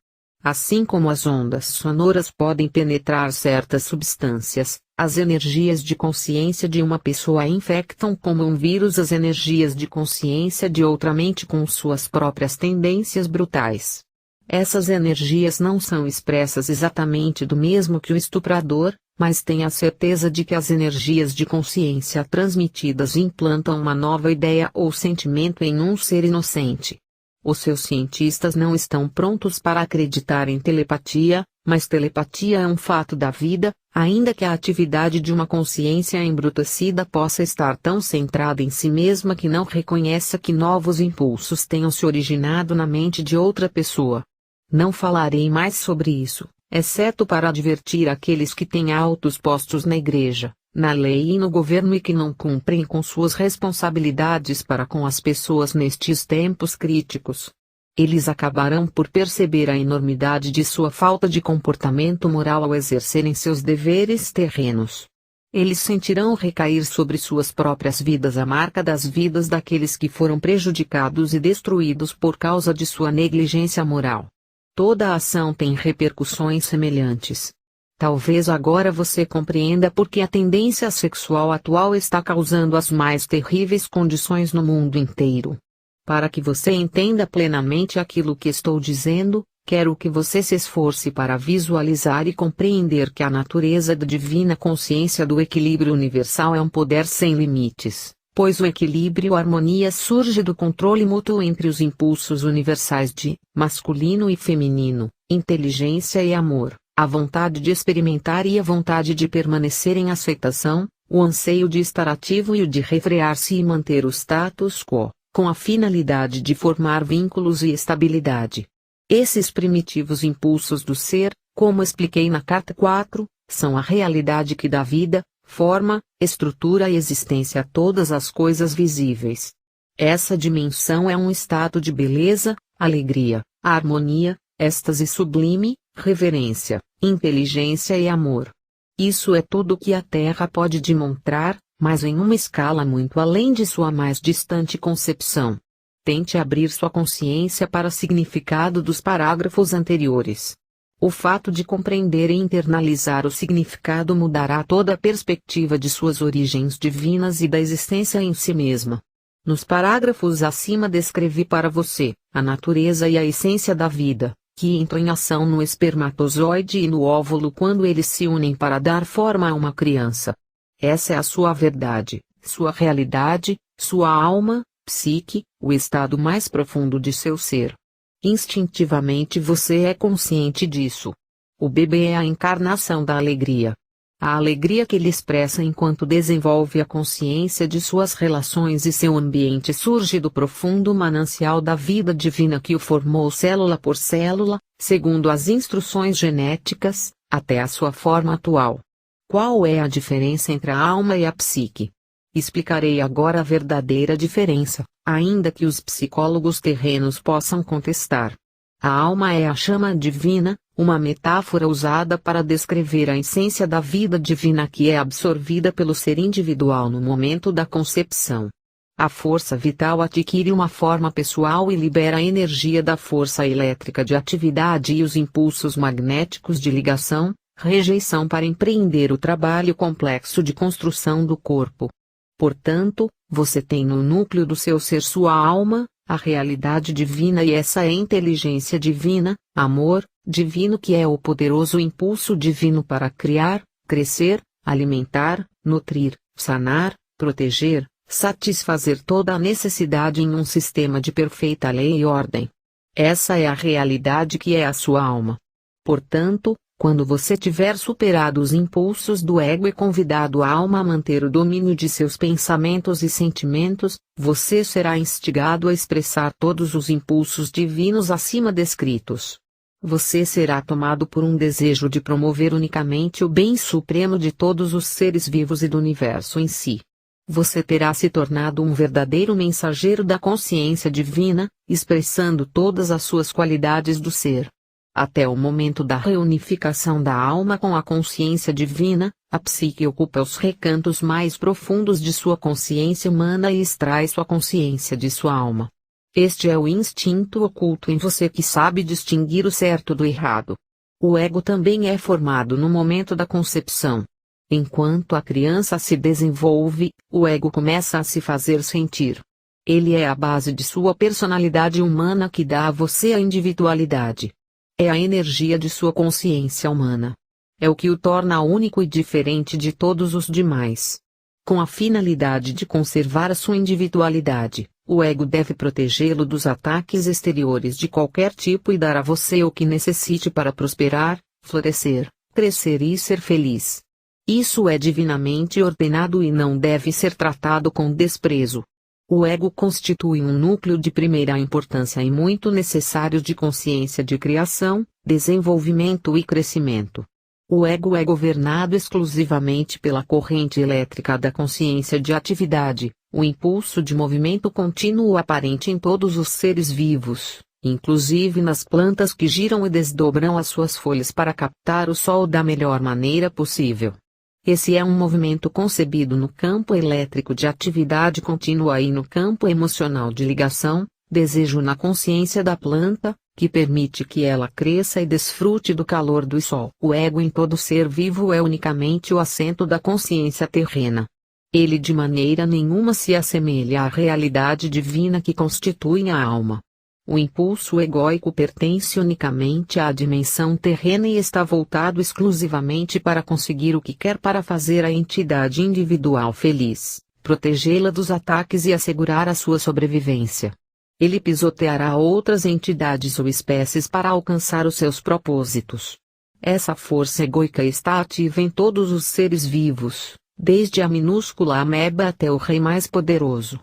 Assim como as ondas sonoras podem penetrar certas substâncias, as energias de consciência de uma pessoa infectam como um vírus as energias de consciência de outra mente com suas próprias tendências brutais. Essas energias não são expressas exatamente do mesmo que o estuprador, mas tenha certeza de que as energias de consciência transmitidas implantam uma nova ideia ou sentimento em um ser inocente. Os seus cientistas não estão prontos para acreditar em telepatia, mas telepatia é um fato da vida, ainda que a atividade de uma consciência embrutecida possa estar tão centrada em si mesma que não reconheça que novos impulsos tenham se originado na mente de outra pessoa. Não falarei mais sobre isso, exceto para advertir aqueles que têm altos postos na igreja, na lei e no governo e que não cumprem com suas responsabilidades para com as pessoas nestes tempos críticos. Eles acabarão por perceber a enormidade de sua falta de comportamento moral ao exercerem seus deveres terrenos. Eles sentirão recair sobre suas próprias vidas a marca das vidas daqueles que foram prejudicados e destruídos por causa de sua negligência moral. Toda a ação tem repercussões semelhantes. Talvez agora você compreenda por que a tendência sexual atual está causando as mais terríveis condições no mundo inteiro. Para que você entenda plenamente aquilo que estou dizendo, quero que você se esforce para visualizar e compreender que a natureza da divina consciência do equilíbrio universal é um poder sem limites, pois o equilíbrio e a harmonia surge do controle mútuo entre os impulsos universais de masculino e feminino, inteligência e amor, a vontade de experimentar e a vontade de permanecer em aceitação, o anseio de estar ativo e o de refrear-se e manter o status quo, com a finalidade de formar vínculos e estabilidade. Esses primitivos impulsos do ser, como expliquei na carta 4, são a realidade que dá vida, forma, estrutura e existência a todas as coisas visíveis. Essa dimensão é um estado de beleza, alegria, harmonia, êxtase sublime, reverência, inteligência e amor. Isso é tudo que a Terra pode demonstrar, mas em uma escala muito além de sua mais distante concepção. Tente abrir sua consciência para o significado dos parágrafos anteriores. O fato de compreender e internalizar o significado mudará toda a perspectiva de suas origens divinas e da existência em si mesma. Nos parágrafos acima descrevi para você a natureza e a essência da vida, que entram em ação no espermatozoide e no óvulo quando eles se unem para dar forma a uma criança. Essa é a sua verdade, sua realidade, sua alma, psique, o estado mais profundo de seu ser. Instintivamente você é consciente disso. O bebê é a encarnação da alegria. A alegria que ele expressa enquanto desenvolve a consciência de suas relações e seu ambiente surge do profundo manancial da vida divina que o formou célula por célula, segundo as instruções genéticas, até a sua forma atual. Qual é a diferença entre a alma e a psique? Explicarei agora a verdadeira diferença, ainda que os psicólogos terrenos possam contestar. A alma é a chama divina, uma metáfora usada para descrever a essência da vida divina que é absorvida pelo ser individual no momento da concepção. A força vital adquire uma forma pessoal e libera a energia da força elétrica de atividade e os impulsos magnéticos de ligação, rejeição para empreender o trabalho complexo de construção do corpo. Portanto, você tem no núcleo do seu ser sua alma, a realidade divina e essa é a inteligência divina, amor divino que é o poderoso impulso divino para criar, crescer, alimentar, nutrir, sanar, proteger, satisfazer toda a necessidade em um sistema de perfeita lei e ordem. Essa é a realidade que é a sua alma. Portanto, Quando você tiver superado os impulsos do ego e convidado a alma a manter o domínio de seus pensamentos e sentimentos, você será instigado a expressar todos os impulsos divinos acima descritos. Você será tomado por um desejo de promover unicamente o bem supremo de todos os seres vivos e do universo em si. Você terá se tornado um verdadeiro mensageiro da consciência divina, expressando todas as suas qualidades do ser. Até o momento da reunificação da alma com a consciência divina, a psique ocupa os recantos mais profundos de sua consciência humana e extrai sua consciência de sua alma. Este é o instinto oculto em você que sabe distinguir o certo do errado. O ego também é formado no momento da concepção. Enquanto a criança se desenvolve, o ego começa a se fazer sentir. Ele é a base de sua personalidade humana que dá a você a individualidade. É a energia de sua consciência humana. É o que o torna único e diferente de todos os demais. Com a finalidade de conservar a sua individualidade, o ego deve protegê-lo dos ataques exteriores de qualquer tipo e dar a você o que necessite para prosperar, florescer, crescer e ser feliz. Isso é divinamente ordenado e não deve ser tratado com desprezo. O ego constitui um núcleo de primeira importância e muito necessário de consciência de criação, desenvolvimento e crescimento. O ego é governado exclusivamente pela corrente elétrica da consciência de atividade, o impulso de movimento contínuo aparente em todos os seres vivos, inclusive nas plantas que giram e desdobram as suas folhas para captar o sol da melhor maneira possível. Esse é um movimento concebido no campo elétrico de atividade contínua e no campo emocional de ligação, desejo na consciência da planta, que permite que ela cresça e desfrute do calor do sol. O ego em todo ser vivo é unicamente o assento da consciência terrena. Ele de maneira nenhuma se assemelha à realidade divina que constitui a alma. O impulso egóico pertence unicamente à dimensão terrena e está voltado exclusivamente para conseguir o que quer para fazer a entidade individual feliz, protegê-la dos ataques e assegurar a sua sobrevivência. Ele pisoteará outras entidades ou espécies para alcançar os seus propósitos. Essa força egóica está ativa em todos os seres vivos, desde a minúscula ameba até o rei mais poderoso.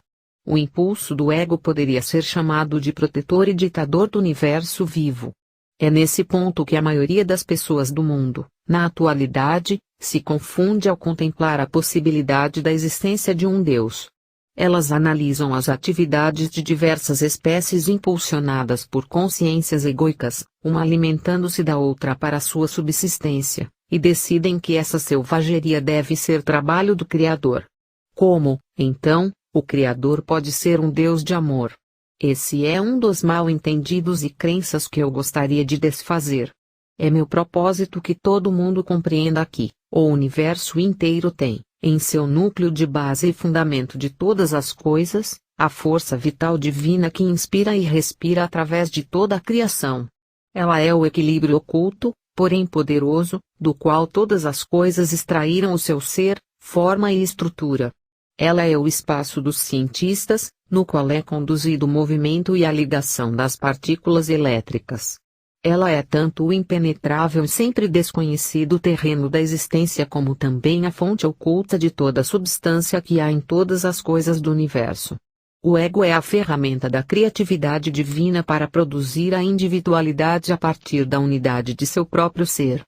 O impulso do ego poderia ser chamado de protetor e ditador do universo vivo. É nesse ponto que a maioria das pessoas do mundo, na atualidade, se confunde ao contemplar a possibilidade da existência de um Deus. Elas analisam as atividades de diversas espécies impulsionadas por consciências egóicas, uma alimentando-se da outra para sua subsistência, e decidem que essa selvageria deve ser trabalho do Criador. Como, então, o Criador pode ser um Deus de amor? Esse é um dos mal-entendidos e crenças que eu gostaria de desfazer. É meu propósito que todo mundo compreenda que o universo inteiro tem, em seu núcleo de base e fundamento de todas as coisas, a força vital divina que inspira e respira através de toda a criação. Ela é o equilíbrio oculto, porém poderoso, do qual todas as coisas extraíram o seu ser, forma e estrutura. Ela é o espaço dos cientistas, no qual é conduzido o movimento e a ligação das partículas elétricas. Ela é tanto o impenetrável e sempre desconhecido terreno da existência como também a fonte oculta de toda a substância que há em todas as coisas do universo. O ego é a ferramenta da criatividade divina para produzir a individualidade a partir da unidade de seu próprio ser.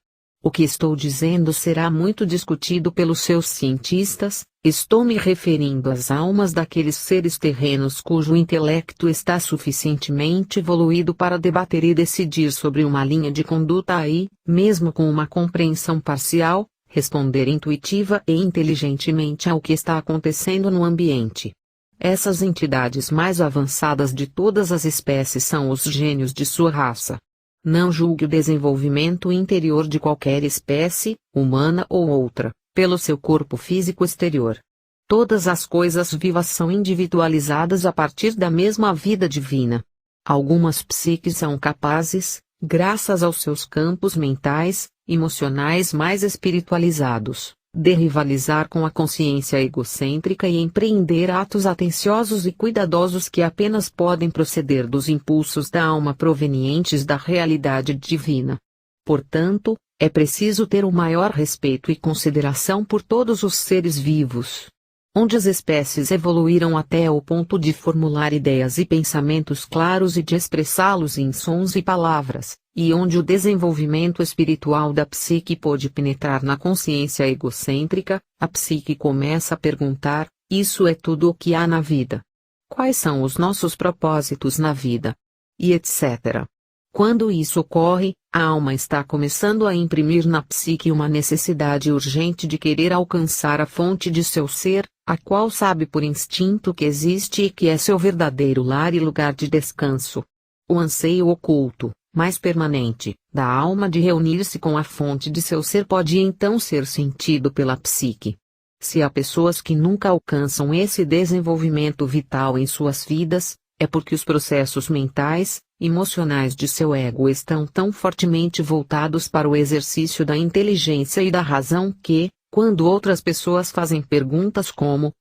O que estou dizendo será muito discutido pelos seus cientistas, estou me referindo às almas daqueles seres terrenos cujo intelecto está suficientemente evoluído para debater e decidir sobre uma linha de conduta aí, mesmo com uma compreensão parcial, responder intuitiva e inteligentemente ao que está acontecendo no ambiente. Essas entidades mais avançadas de todas as espécies são os gênios de sua raça. Não julgue o desenvolvimento interior de qualquer espécie, humana ou outra, pelo seu corpo físico exterior. Todas as coisas vivas são individualizadas a partir da mesma vida divina. Algumas psiques são capazes, graças aos seus campos mentais, emocionais mais espiritualizados, de rivalizar com a consciência egocêntrica e empreender atos atenciosos e cuidadosos que apenas podem proceder dos impulsos da alma provenientes da realidade divina. Portanto, é preciso ter o maior respeito e consideração por todos os seres vivos. Onde as espécies evoluíram até o ponto de formular ideias e pensamentos claros e de expressá-los em sons e palavras, e onde o desenvolvimento espiritual da psique pôde penetrar na consciência egocêntrica, a psique começa a perguntar: isso é tudo o que há na vida? Quais são os nossos propósitos na vida? E etc. Quando isso ocorre, a alma está começando a imprimir na psique uma necessidade urgente de querer alcançar a fonte de seu ser, a qual sabe por instinto que existe e que é seu verdadeiro lar e lugar de descanso. O anseio oculto, mais permanente, da alma de reunir-se com a fonte de seu ser pode então ser sentido pela psique. Se há pessoas que nunca alcançam esse desenvolvimento vital em suas vidas, é porque os processos mentais, emocionais de seu ego estão tão fortemente voltados para o exercício da inteligência e da razão que, quando outras pessoas fazem perguntas como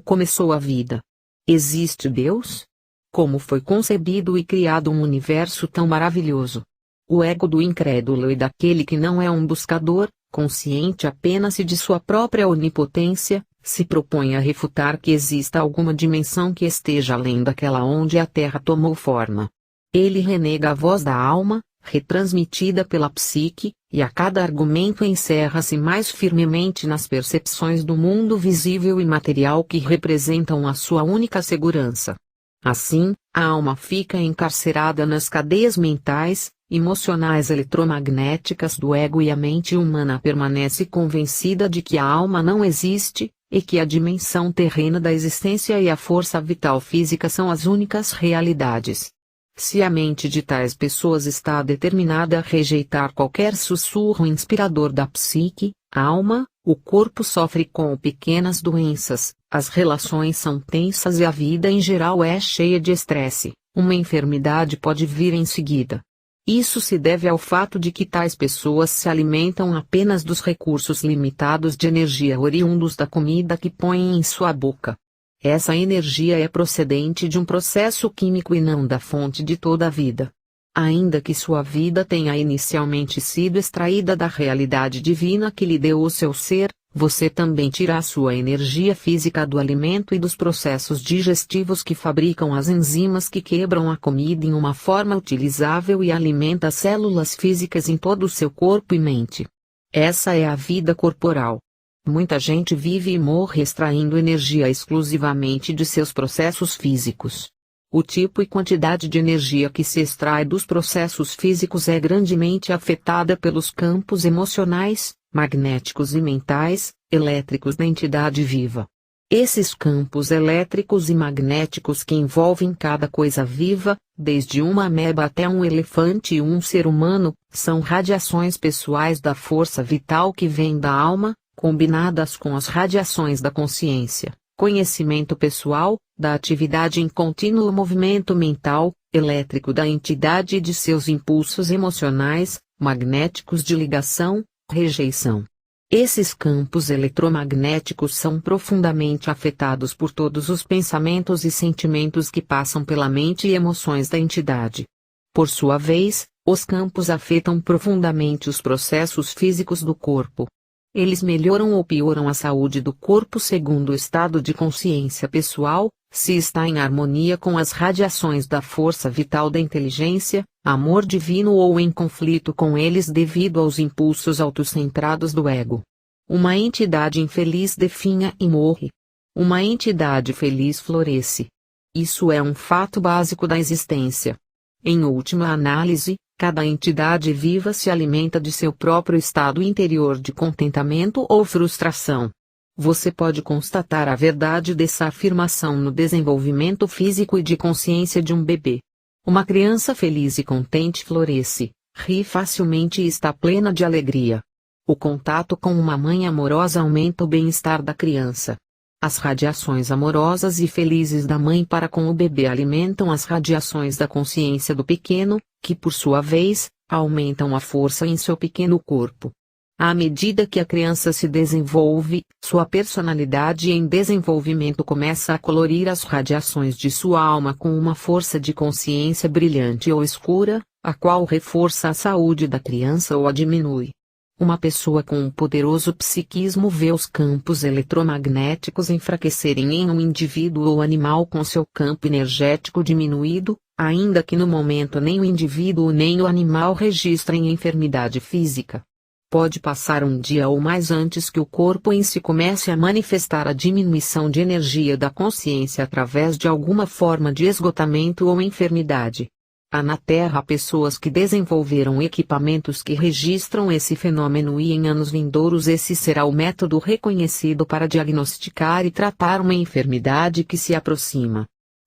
começou a vida? Existe Deus? Como foi concebido e criado um universo tão maravilhoso? O ego do incrédulo e daquele que não é um buscador, consciente apenas de sua própria onipotência, se propõe a refutar que exista alguma dimensão que esteja além daquela onde a Terra tomou forma. Ele renega a voz da alma, retransmitida pela psique, e a cada argumento encerra-se mais firmemente nas percepções do mundo visível e material que representam a sua única segurança. Assim, a alma fica encarcerada nas cadeias mentais, emocionais eletromagnéticas do ego e a mente humana permanece convencida de que a alma não existe, e que a dimensão terrena da existência e a força vital física são as únicas realidades. Se a mente de tais pessoas está determinada a rejeitar qualquer sussurro inspirador da psique, a alma, o corpo sofre com pequenas doenças, as relações são tensas e a vida em geral é cheia de estresse, uma enfermidade pode vir em seguida. Isso se deve ao fato de que tais pessoas se alimentam apenas dos recursos limitados de energia oriundos da comida que põem em sua boca. Essa energia é procedente de um processo químico e não da fonte de toda a vida. Ainda que sua vida tenha inicialmente sido extraída da realidade divina que lhe deu o seu ser, você também tira a sua energia física do alimento e dos processos digestivos que fabricam as enzimas que quebram a comida em uma forma utilizável e alimenta as células físicas em todo o seu corpo e mente. Essa é a vida corporal. Muita gente vive e morre extraindo energia exclusivamente de seus processos físicos. O tipo e quantidade de energia que se extrai dos processos físicos é grandemente afetada pelos campos emocionais, magnéticos e mentais, elétricos da entidade viva. Esses campos elétricos e magnéticos que envolvem cada coisa viva, desde uma ameba até um elefante e um ser humano, são radiações pessoais da força vital que vem da alma, combinadas com as radiações da consciência, conhecimento pessoal, da atividade em contínuo movimento mental, elétrico da entidade e de seus impulsos emocionais, magnéticos de ligação, rejeição. Esses campos eletromagnéticos são profundamente afetados por todos os pensamentos e sentimentos que passam pela mente e emoções da entidade. Por sua vez, os campos afetam profundamente os processos físicos do corpo. Eles melhoram ou pioram a saúde do corpo segundo o estado de consciência pessoal, se está em harmonia com as radiações da força vital da inteligência, amor divino ou em conflito com eles devido aos impulsos autocentrados do ego. Uma entidade infeliz definha e morre. Uma entidade feliz floresce. Isso é um fato básico da existência. Em última análise, cada entidade viva se alimenta de seu próprio estado interior de contentamento ou frustração. Você pode constatar a verdade dessa afirmação no desenvolvimento físico e de consciência de um bebê. Uma criança feliz e contente floresce, ri facilmente e está plena de alegria. O contato com uma mãe amorosa aumenta o bem-estar da criança. As radiações amorosas e felizes da mãe para com o bebê alimentam as radiações da consciência do pequeno, que por sua vez, aumentam a força em seu pequeno corpo. À medida que a criança se desenvolve, sua personalidade em desenvolvimento começa a colorir as radiações de sua alma com uma força de consciência brilhante ou escura, a qual reforça a saúde da criança ou a diminui. Uma pessoa com um poderoso psiquismo vê os campos eletromagnéticos enfraquecerem em um indivíduo ou animal com seu campo energético diminuído, ainda que no momento nem o indivíduo nem o animal registrem enfermidade física. Pode passar um dia ou mais antes que o corpo em si comece a manifestar a diminuição de energia da consciência através de alguma forma de esgotamento ou enfermidade. Há na Terra pessoas que desenvolveram equipamentos que registram esse fenômeno e em anos vindouros esse será o método reconhecido para diagnosticar e tratar uma enfermidade que se aproxima.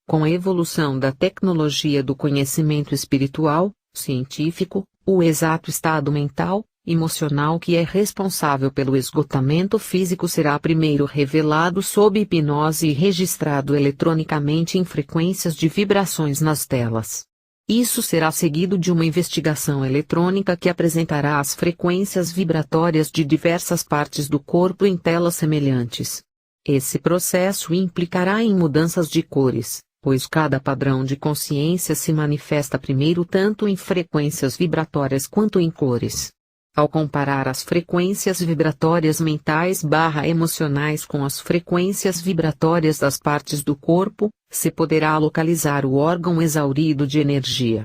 Com a evolução da tecnologia do conhecimento espiritual, científico, o exato estado mental, emocional que é responsável pelo esgotamento físico será primeiro revelado sob hipnose e registrado eletronicamente em frequências de vibrações nas telas. Isso será seguido de uma investigação eletrônica que apresentará as frequências vibratórias de diversas partes do corpo em telas semelhantes. Esse processo implicará em mudanças de cores, pois cada padrão de consciência se manifesta primeiro tanto em frequências vibratórias quanto em cores. Ao comparar as frequências vibratórias mentais/emocionais com as frequências vibratórias das partes do corpo, se poderá localizar o órgão exaurido de energia,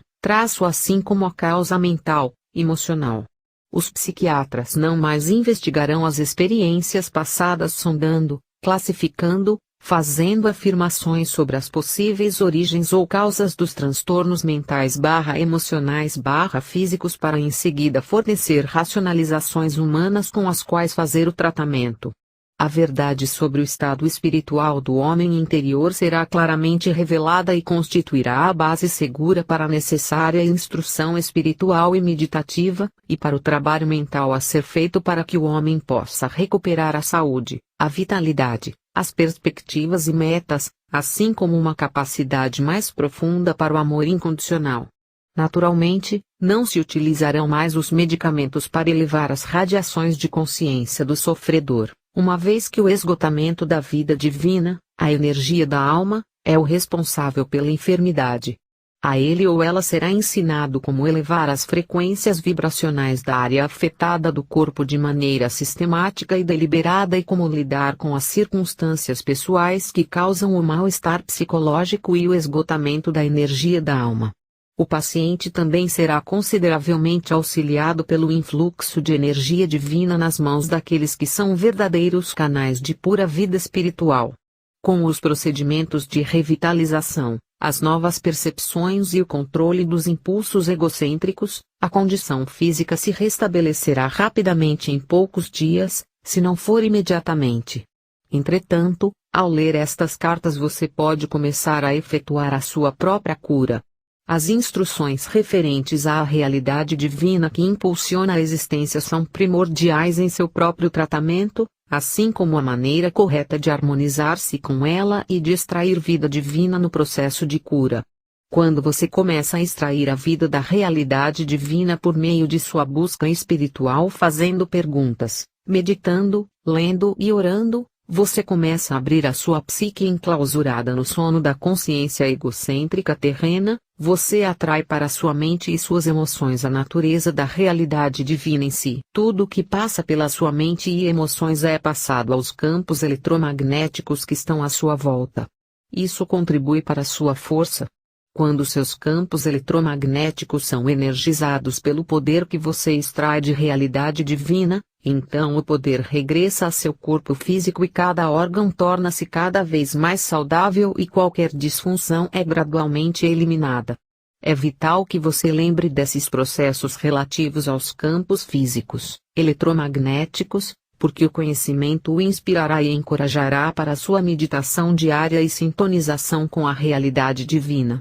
assim como a causa mental, emocional. Os psiquiatras não mais investigarão as experiências passadas sondando, classificando, fazendo afirmações sobre as possíveis origens ou causas dos transtornos mentais/emocionais/físicos para em seguida fornecer racionalizações humanas com as quais fazer o tratamento. A verdade sobre o estado espiritual do homem interior será claramente revelada e constituirá a base segura para a necessária instrução espiritual e meditativa, e para o trabalho mental a ser feito para que o homem possa recuperar a saúde, a vitalidade, as perspectivas e metas, assim como uma capacidade mais profunda para o amor incondicional. Naturalmente, não se utilizarão mais os medicamentos para elevar as radiações de consciência do sofredor, uma vez que o esgotamento da vida divina, a energia da alma, é o responsável pela enfermidade. A ele ou ela será ensinado como elevar as frequências vibracionais da área afetada do corpo de maneira sistemática e deliberada e como lidar com as circunstâncias pessoais que causam o mal-estar psicológico e o esgotamento da energia da alma. O paciente também será consideravelmente auxiliado pelo influxo de energia divina nas mãos daqueles que são verdadeiros canais de pura vida espiritual. Com os procedimentos de revitalização, as novas percepções e o controle dos impulsos egocêntricos, a condição física se restabelecerá rapidamente em poucos dias, se não for imediatamente. Entretanto, ao ler estas cartas você pode começar a efetuar a sua própria cura. As instruções referentes à realidade divina que impulsiona a existência são primordiais em seu próprio tratamento, assim como a maneira correta de harmonizar-se com ela e de extrair vida divina no processo de cura. Quando você começa a extrair a vida da realidade divina por meio de sua busca espiritual fazendo perguntas, meditando, lendo e orando, você começa a abrir a sua psique enclausurada no sono da consciência egocêntrica terrena, você atrai para sua mente e suas emoções a natureza da realidade divina em si. Tudo o que passa pela sua mente e emoções é passado aos campos eletromagnéticos que estão à sua volta. Isso contribui para a sua força. Quando seus campos eletromagnéticos são energizados pelo poder que você extrai de realidade divina, então o poder regressa a seu corpo físico e cada órgão torna-se cada vez mais saudável e qualquer disfunção é gradualmente eliminada. É vital que você lembre desses processos relativos aos campos físicos, eletromagnéticos, porque o conhecimento o inspirará e encorajará para a sua meditação diária e sintonização com a realidade divina.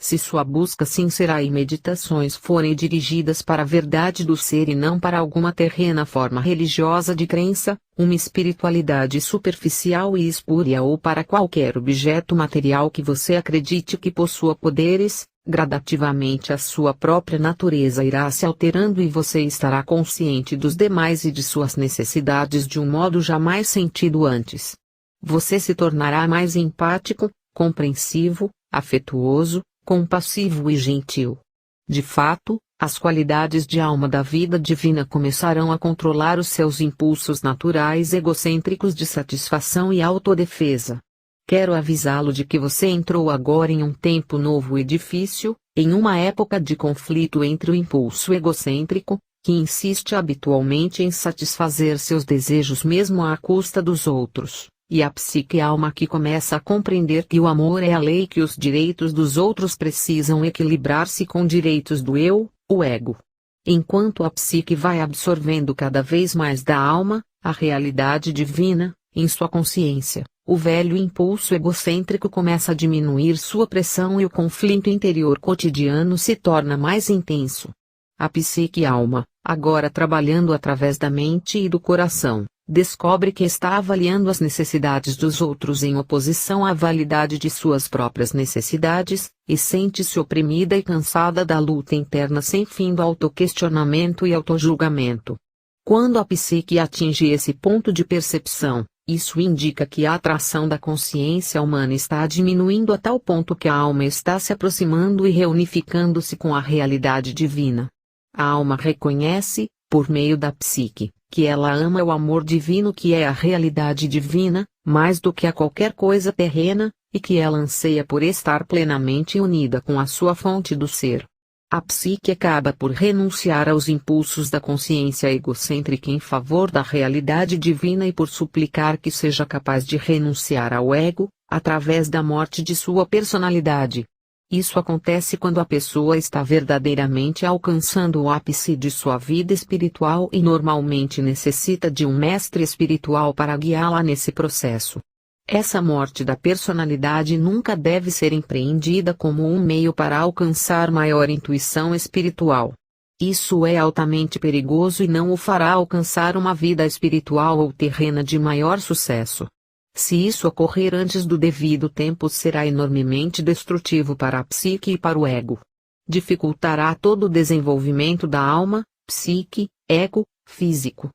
Se sua busca sincera e meditações forem dirigidas para a verdade do ser e não para alguma terrena forma religiosa de crença, uma espiritualidade superficial e espúria ou para qualquer objeto material que você acredite que possua poderes, Gradativamente a sua própria natureza irá se alterando e você estará consciente dos demais e de suas necessidades de um modo jamais sentido antes. Você se tornará mais empático, compreensivo, afetuoso, compassivo e gentil. De fato, as qualidades de alma da vida divina começarão a controlar os seus impulsos naturais egocêntricos de satisfação e autodefesa. Quero avisá-lo de que você entrou agora em um tempo novo e difícil, em uma época de conflito entre o impulso egocêntrico, que insiste habitualmente em satisfazer seus desejos mesmo à custa dos outros, e a psique-alma que começa a compreender que o amor é a lei e que os direitos dos outros precisam equilibrar-se com direitos do eu, o ego. Enquanto a psique vai absorvendo cada vez mais da alma, a realidade divina, em sua consciência, o velho impulso egocêntrico começa a diminuir sua pressão e o conflito interior cotidiano se torna mais intenso. A psique-alma, agora trabalhando através da mente e do coração, descobre que está avaliando as necessidades dos outros em oposição à validade de suas próprias necessidades, e sente-se oprimida e cansada da luta interna sem fim do autoquestionamento e autojulgamento. Quando a psique atinge esse ponto de percepção, isso indica que a atração da consciência humana está diminuindo a tal ponto que a alma está se aproximando e reunificando-se com a realidade divina. A alma reconhece, por meio da psique, que ela ama o amor divino que é a realidade divina, mais do que a qualquer coisa terrena, e que ela anseia por estar plenamente unida com a sua fonte do ser. A psique acaba por renunciar aos impulsos da consciência egocêntrica em favor da realidade divina e por suplicar que seja capaz de renunciar ao ego, através da morte de sua personalidade. Isso acontece quando a pessoa está verdadeiramente alcançando o ápice de sua vida espiritual e normalmente necessita de um mestre espiritual para guiá-la nesse processo. Essa morte da personalidade nunca deve ser empreendida como um meio para alcançar maior intuição espiritual. Isso é altamente perigoso e não o fará alcançar uma vida espiritual ou terrena de maior sucesso. Se isso ocorrer antes do devido tempo, será enormemente destrutivo para a psique e para o ego. Dificultará todo o desenvolvimento da alma, psique, ego, físico.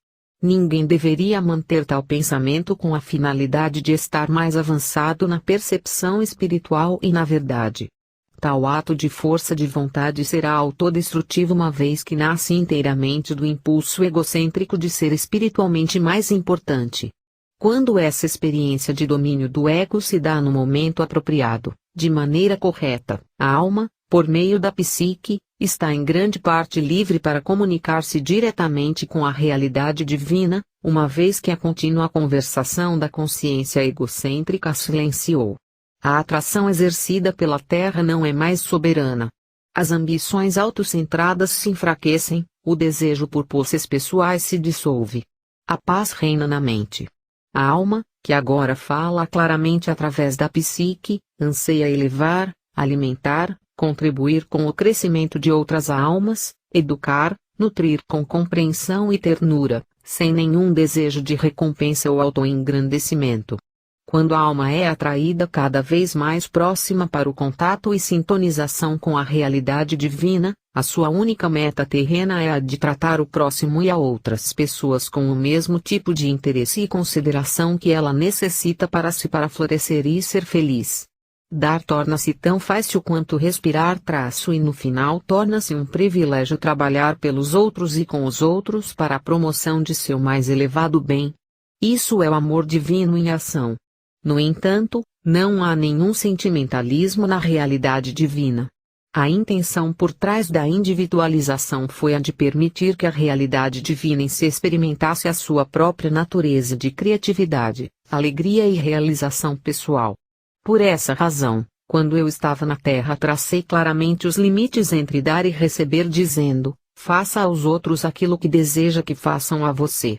Ninguém deveria manter tal pensamento com a finalidade de estar mais avançado na percepção espiritual e na verdade. Tal ato de força de vontade será autodestrutivo uma vez que nasce inteiramente do impulso egocêntrico de ser espiritualmente mais importante. Quando essa experiência de domínio do ego se dá no momento apropriado, de maneira correta, a alma, por meio da psique, está em grande parte livre para comunicar-se diretamente com a realidade divina, uma vez que a contínua conversação da consciência egocêntrica a silenciou. A atração exercida pela Terra não é mais soberana. As ambições autocentradas se enfraquecem, o desejo por posses pessoais se dissolve. A paz reina na mente. A alma, que agora fala claramente através da psique, anseia elevar, alimentar, contribuir com o crescimento de outras almas, educar, nutrir com compreensão e ternura, sem nenhum desejo de recompensa ou autoengrandecimento. Quando a alma é atraída cada vez mais próxima para o contato e sintonização com a realidade divina, a sua única meta terrena é a de tratar o próximo e a outras pessoas com o mesmo tipo de interesse e consideração que ela necessita para florescer e ser feliz. Dar torna-se tão fácil quanto respirar e no final torna-se um privilégio trabalhar pelos outros e com os outros para a promoção de seu mais elevado bem. Isso é o amor divino em ação. No entanto, não há nenhum sentimentalismo na realidade divina. A intenção por trás da individualização foi a de permitir que a realidade divina em si experimentasse a sua própria natureza de criatividade, alegria e realização pessoal. Por essa razão, quando eu estava na Terra, tracei claramente os limites entre dar e receber, dizendo: faça aos outros aquilo que deseja que façam a você.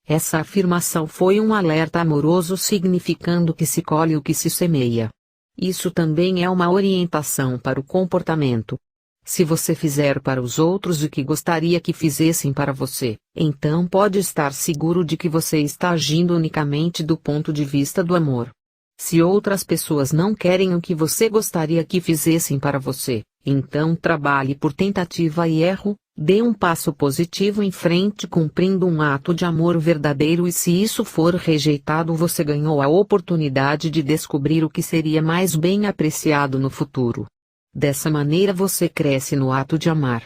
Essa afirmação foi um alerta amoroso significando que se colhe o que se semeia. Isso também é uma orientação para o comportamento. Se você fizer para os outros o que gostaria que fizessem para você, então pode estar seguro de que você está agindo unicamente do ponto de vista do amor. Se outras pessoas não querem o que você gostaria que fizessem para você, Então trabalhe por tentativa e erro, dê um passo positivo em frente cumprindo um ato de amor verdadeiro e se isso for rejeitado você ganhou a oportunidade de descobrir o que seria mais bem apreciado no futuro. Dessa maneira você cresce no ato de amar.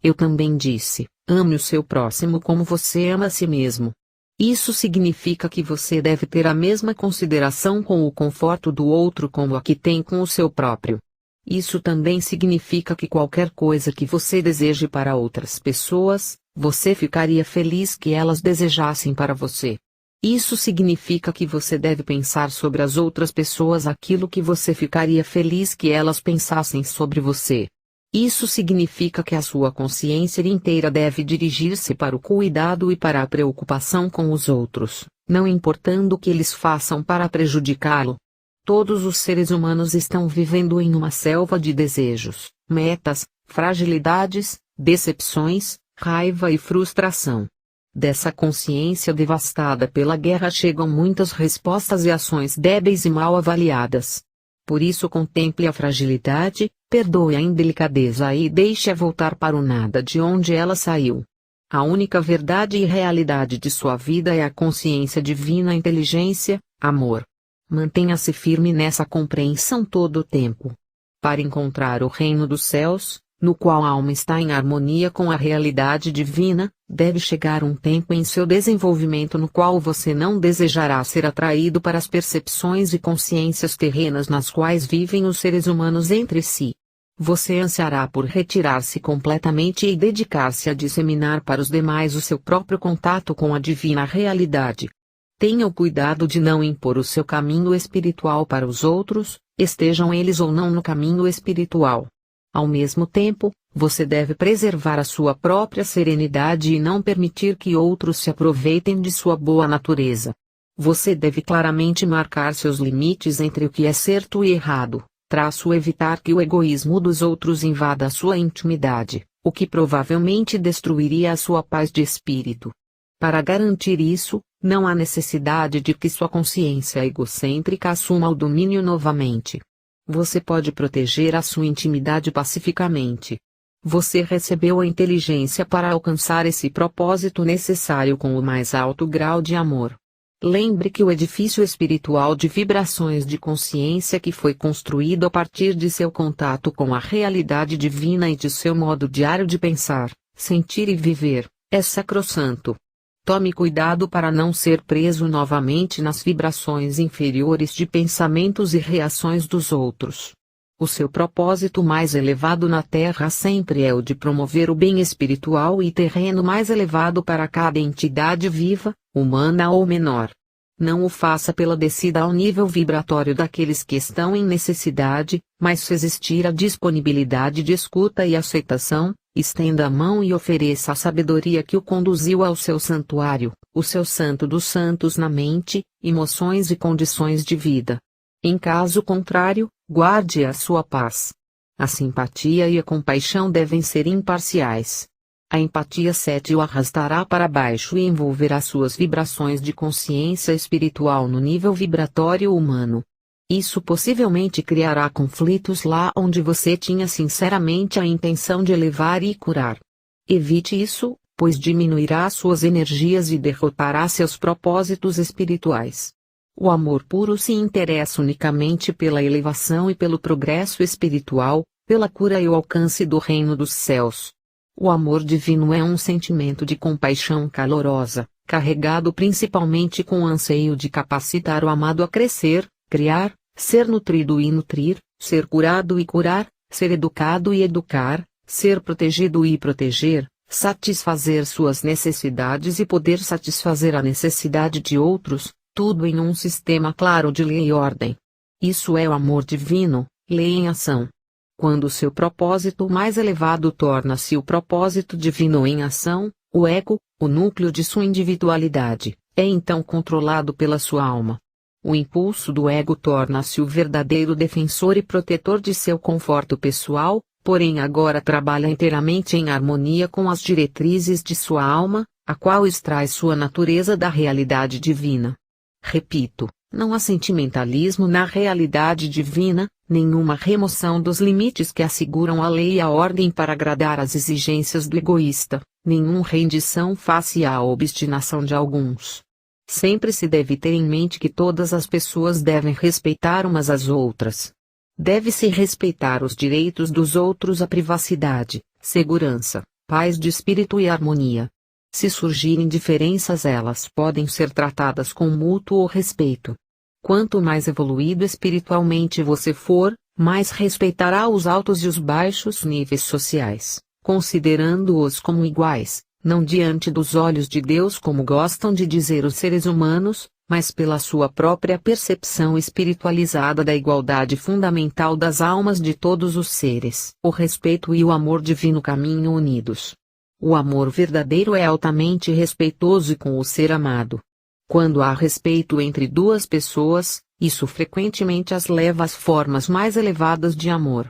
Eu também disse, ame o seu próximo como você ama a si mesmo. Isso significa que você deve ter a mesma consideração com o conforto do outro como a que tem com o seu próprio. Isso também significa que qualquer coisa que você deseje para outras pessoas, você ficaria feliz que elas desejassem para você. Isso significa que você deve pensar sobre as outras pessoas aquilo que você ficaria feliz que elas pensassem sobre você. Isso significa que a sua consciência inteira deve dirigir-se para o cuidado e para a preocupação com os outros, não importando o que eles façam para prejudicá-lo. Todos os seres humanos estão vivendo em uma selva de desejos, metas, fragilidades, decepções, raiva e frustração. Dessa consciência devastada pela guerra chegam muitas respostas e ações débeis e mal avaliadas. Por isso contemple a fragilidade, perdoe a indelicadeza e deixe-a voltar para o nada de onde ela saiu. A única verdade e realidade de sua vida é a consciência divina, inteligência, amor. Mantenha-se firme nessa compreensão todo o tempo. Para encontrar o reino dos céus, no qual a alma está em harmonia com a realidade divina, deve chegar um tempo em seu desenvolvimento no qual você não desejará ser atraído para as percepções e consciências terrenas nas quais vivem os seres humanos entre si. Você ansiará por retirar-se completamente e dedicar-se a disseminar para os demais o seu próprio contato com a divina realidade. Tenha o cuidado de não impor o seu caminho espiritual para os outros, estejam eles ou não no caminho espiritual. Ao mesmo tempo, você deve preservar a sua própria serenidade e não permitir que outros se aproveitem de sua boa natureza. Você deve claramente marcar seus limites entre o que é certo e errado, evitar que o egoísmo dos outros invada a sua intimidade, o que provavelmente destruiria a sua paz de espírito. Para garantir isso, não há necessidade de que sua consciência egocêntrica assuma o domínio novamente. Você pode proteger a sua intimidade pacificamente. Você recebeu a inteligência para alcançar esse propósito necessário com o mais alto grau de amor. Lembre que o edifício espiritual de vibrações de consciência que foi construído a partir de seu contato com a realidade divina e de seu modo diário de pensar, sentir e viver, é sacrossanto. Tome cuidado para não ser preso novamente nas vibrações inferiores de pensamentos e reações dos outros. O seu propósito mais elevado na Terra sempre é o de promover o bem espiritual e terreno mais elevado para cada entidade viva, humana ou menor. Não o faça pela descida ao nível vibratório daqueles que estão em necessidade, mas se existir a disponibilidade de escuta e aceitação, estenda a mão e ofereça a sabedoria que o conduziu ao seu santuário, o seu santo dos santos na mente, emoções e condições de vida. Em caso contrário, guarde a sua paz. A simpatia e a compaixão devem ser imparciais. A empatia 7 o arrastará para baixo e envolverá suas vibrações de consciência espiritual no nível vibratório humano. Isso possivelmente criará conflitos lá onde você tinha sinceramente a intenção de elevar e curar. Evite isso, pois diminuirá suas energias e derrotará seus propósitos espirituais. O amor puro se interessa unicamente pela elevação e pelo progresso espiritual, pela cura e o alcance do reino dos céus. O amor divino é um sentimento de compaixão calorosa, carregado principalmente com o anseio de capacitar o amado a crescer, criar, ser nutrido e nutrir, ser curado e curar, ser educado e educar, ser protegido e proteger, satisfazer suas necessidades e poder satisfazer a necessidade de outros, tudo em um sistema claro de lei e ordem. Isso é o amor divino, lei em ação. Quando seu propósito mais elevado torna-se o propósito divino em ação, o ego, o núcleo de sua individualidade, é então controlado pela sua alma. O impulso do ego torna-se o verdadeiro defensor e protetor de seu conforto pessoal, porém agora trabalha inteiramente em harmonia com as diretrizes de sua alma, a qual extrai sua natureza da realidade divina. Repito, não há sentimentalismo na realidade divina, nenhuma remoção dos limites que asseguram a lei e a ordem para agradar às exigências do egoísta, nenhuma rendição face à obstinação de alguns. Sempre se deve ter em mente que todas as pessoas devem respeitar umas às outras. Deve-se respeitar os direitos dos outros à privacidade, segurança, paz de espírito e harmonia. Se surgirem diferenças, elas podem ser tratadas com mútuo respeito. Quanto mais evoluído espiritualmente você for, mais respeitará os altos e os baixos níveis sociais, considerando-os como iguais, não diante dos olhos de Deus como gostam de dizer os seres humanos, mas pela sua própria percepção espiritualizada da igualdade fundamental das almas de todos os seres. O respeito e o amor divino caminham unidos. O amor verdadeiro é altamente respeitoso com o ser amado. Quando há respeito entre duas pessoas, isso frequentemente as leva às formas mais elevadas de amor.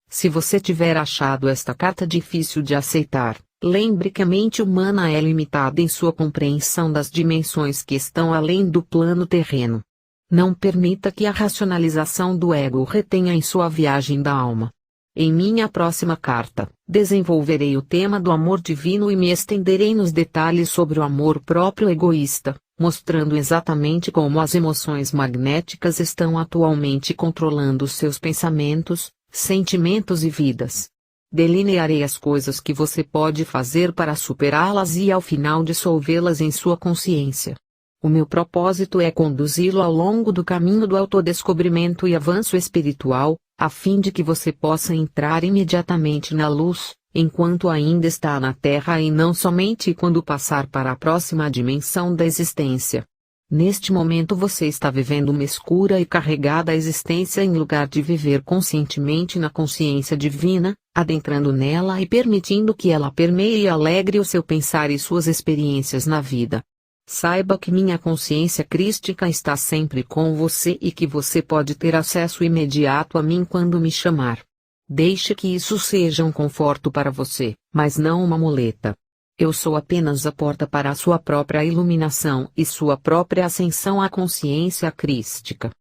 Se você tiver achado esta carta difícil de aceitar, lembre que a mente humana é limitada em sua compreensão das dimensões que estão além do plano terreno. Não permita que a racionalização do ego o retenha em sua viagem da alma. Em minha próxima carta, desenvolverei o tema do amor divino e me estenderei nos detalhes sobre o amor próprio egoísta, mostrando exatamente como as emoções magnéticas estão atualmente controlando seus pensamentos, sentimentos e vidas. Delinearei as coisas que você pode fazer para superá-las e ao final dissolvê-las em sua consciência. O meu propósito é conduzi-lo ao longo do caminho do autodescobrimento e avanço espiritual, a fim de que você possa entrar imediatamente na luz, enquanto ainda está na Terra e não somente quando passar para a próxima dimensão da existência. Neste momento você está vivendo uma escura e carregada existência em lugar de viver conscientemente na consciência divina, adentrando nela e permitindo que ela permeie e alegre o seu pensar e suas experiências na vida. Saiba que minha consciência crística está sempre com você e que você pode ter acesso imediato a mim quando me chamar. Deixe que isso seja um conforto para você, mas não uma muleta. Eu sou apenas a porta para a sua própria iluminação e sua própria ascensão à consciência crística.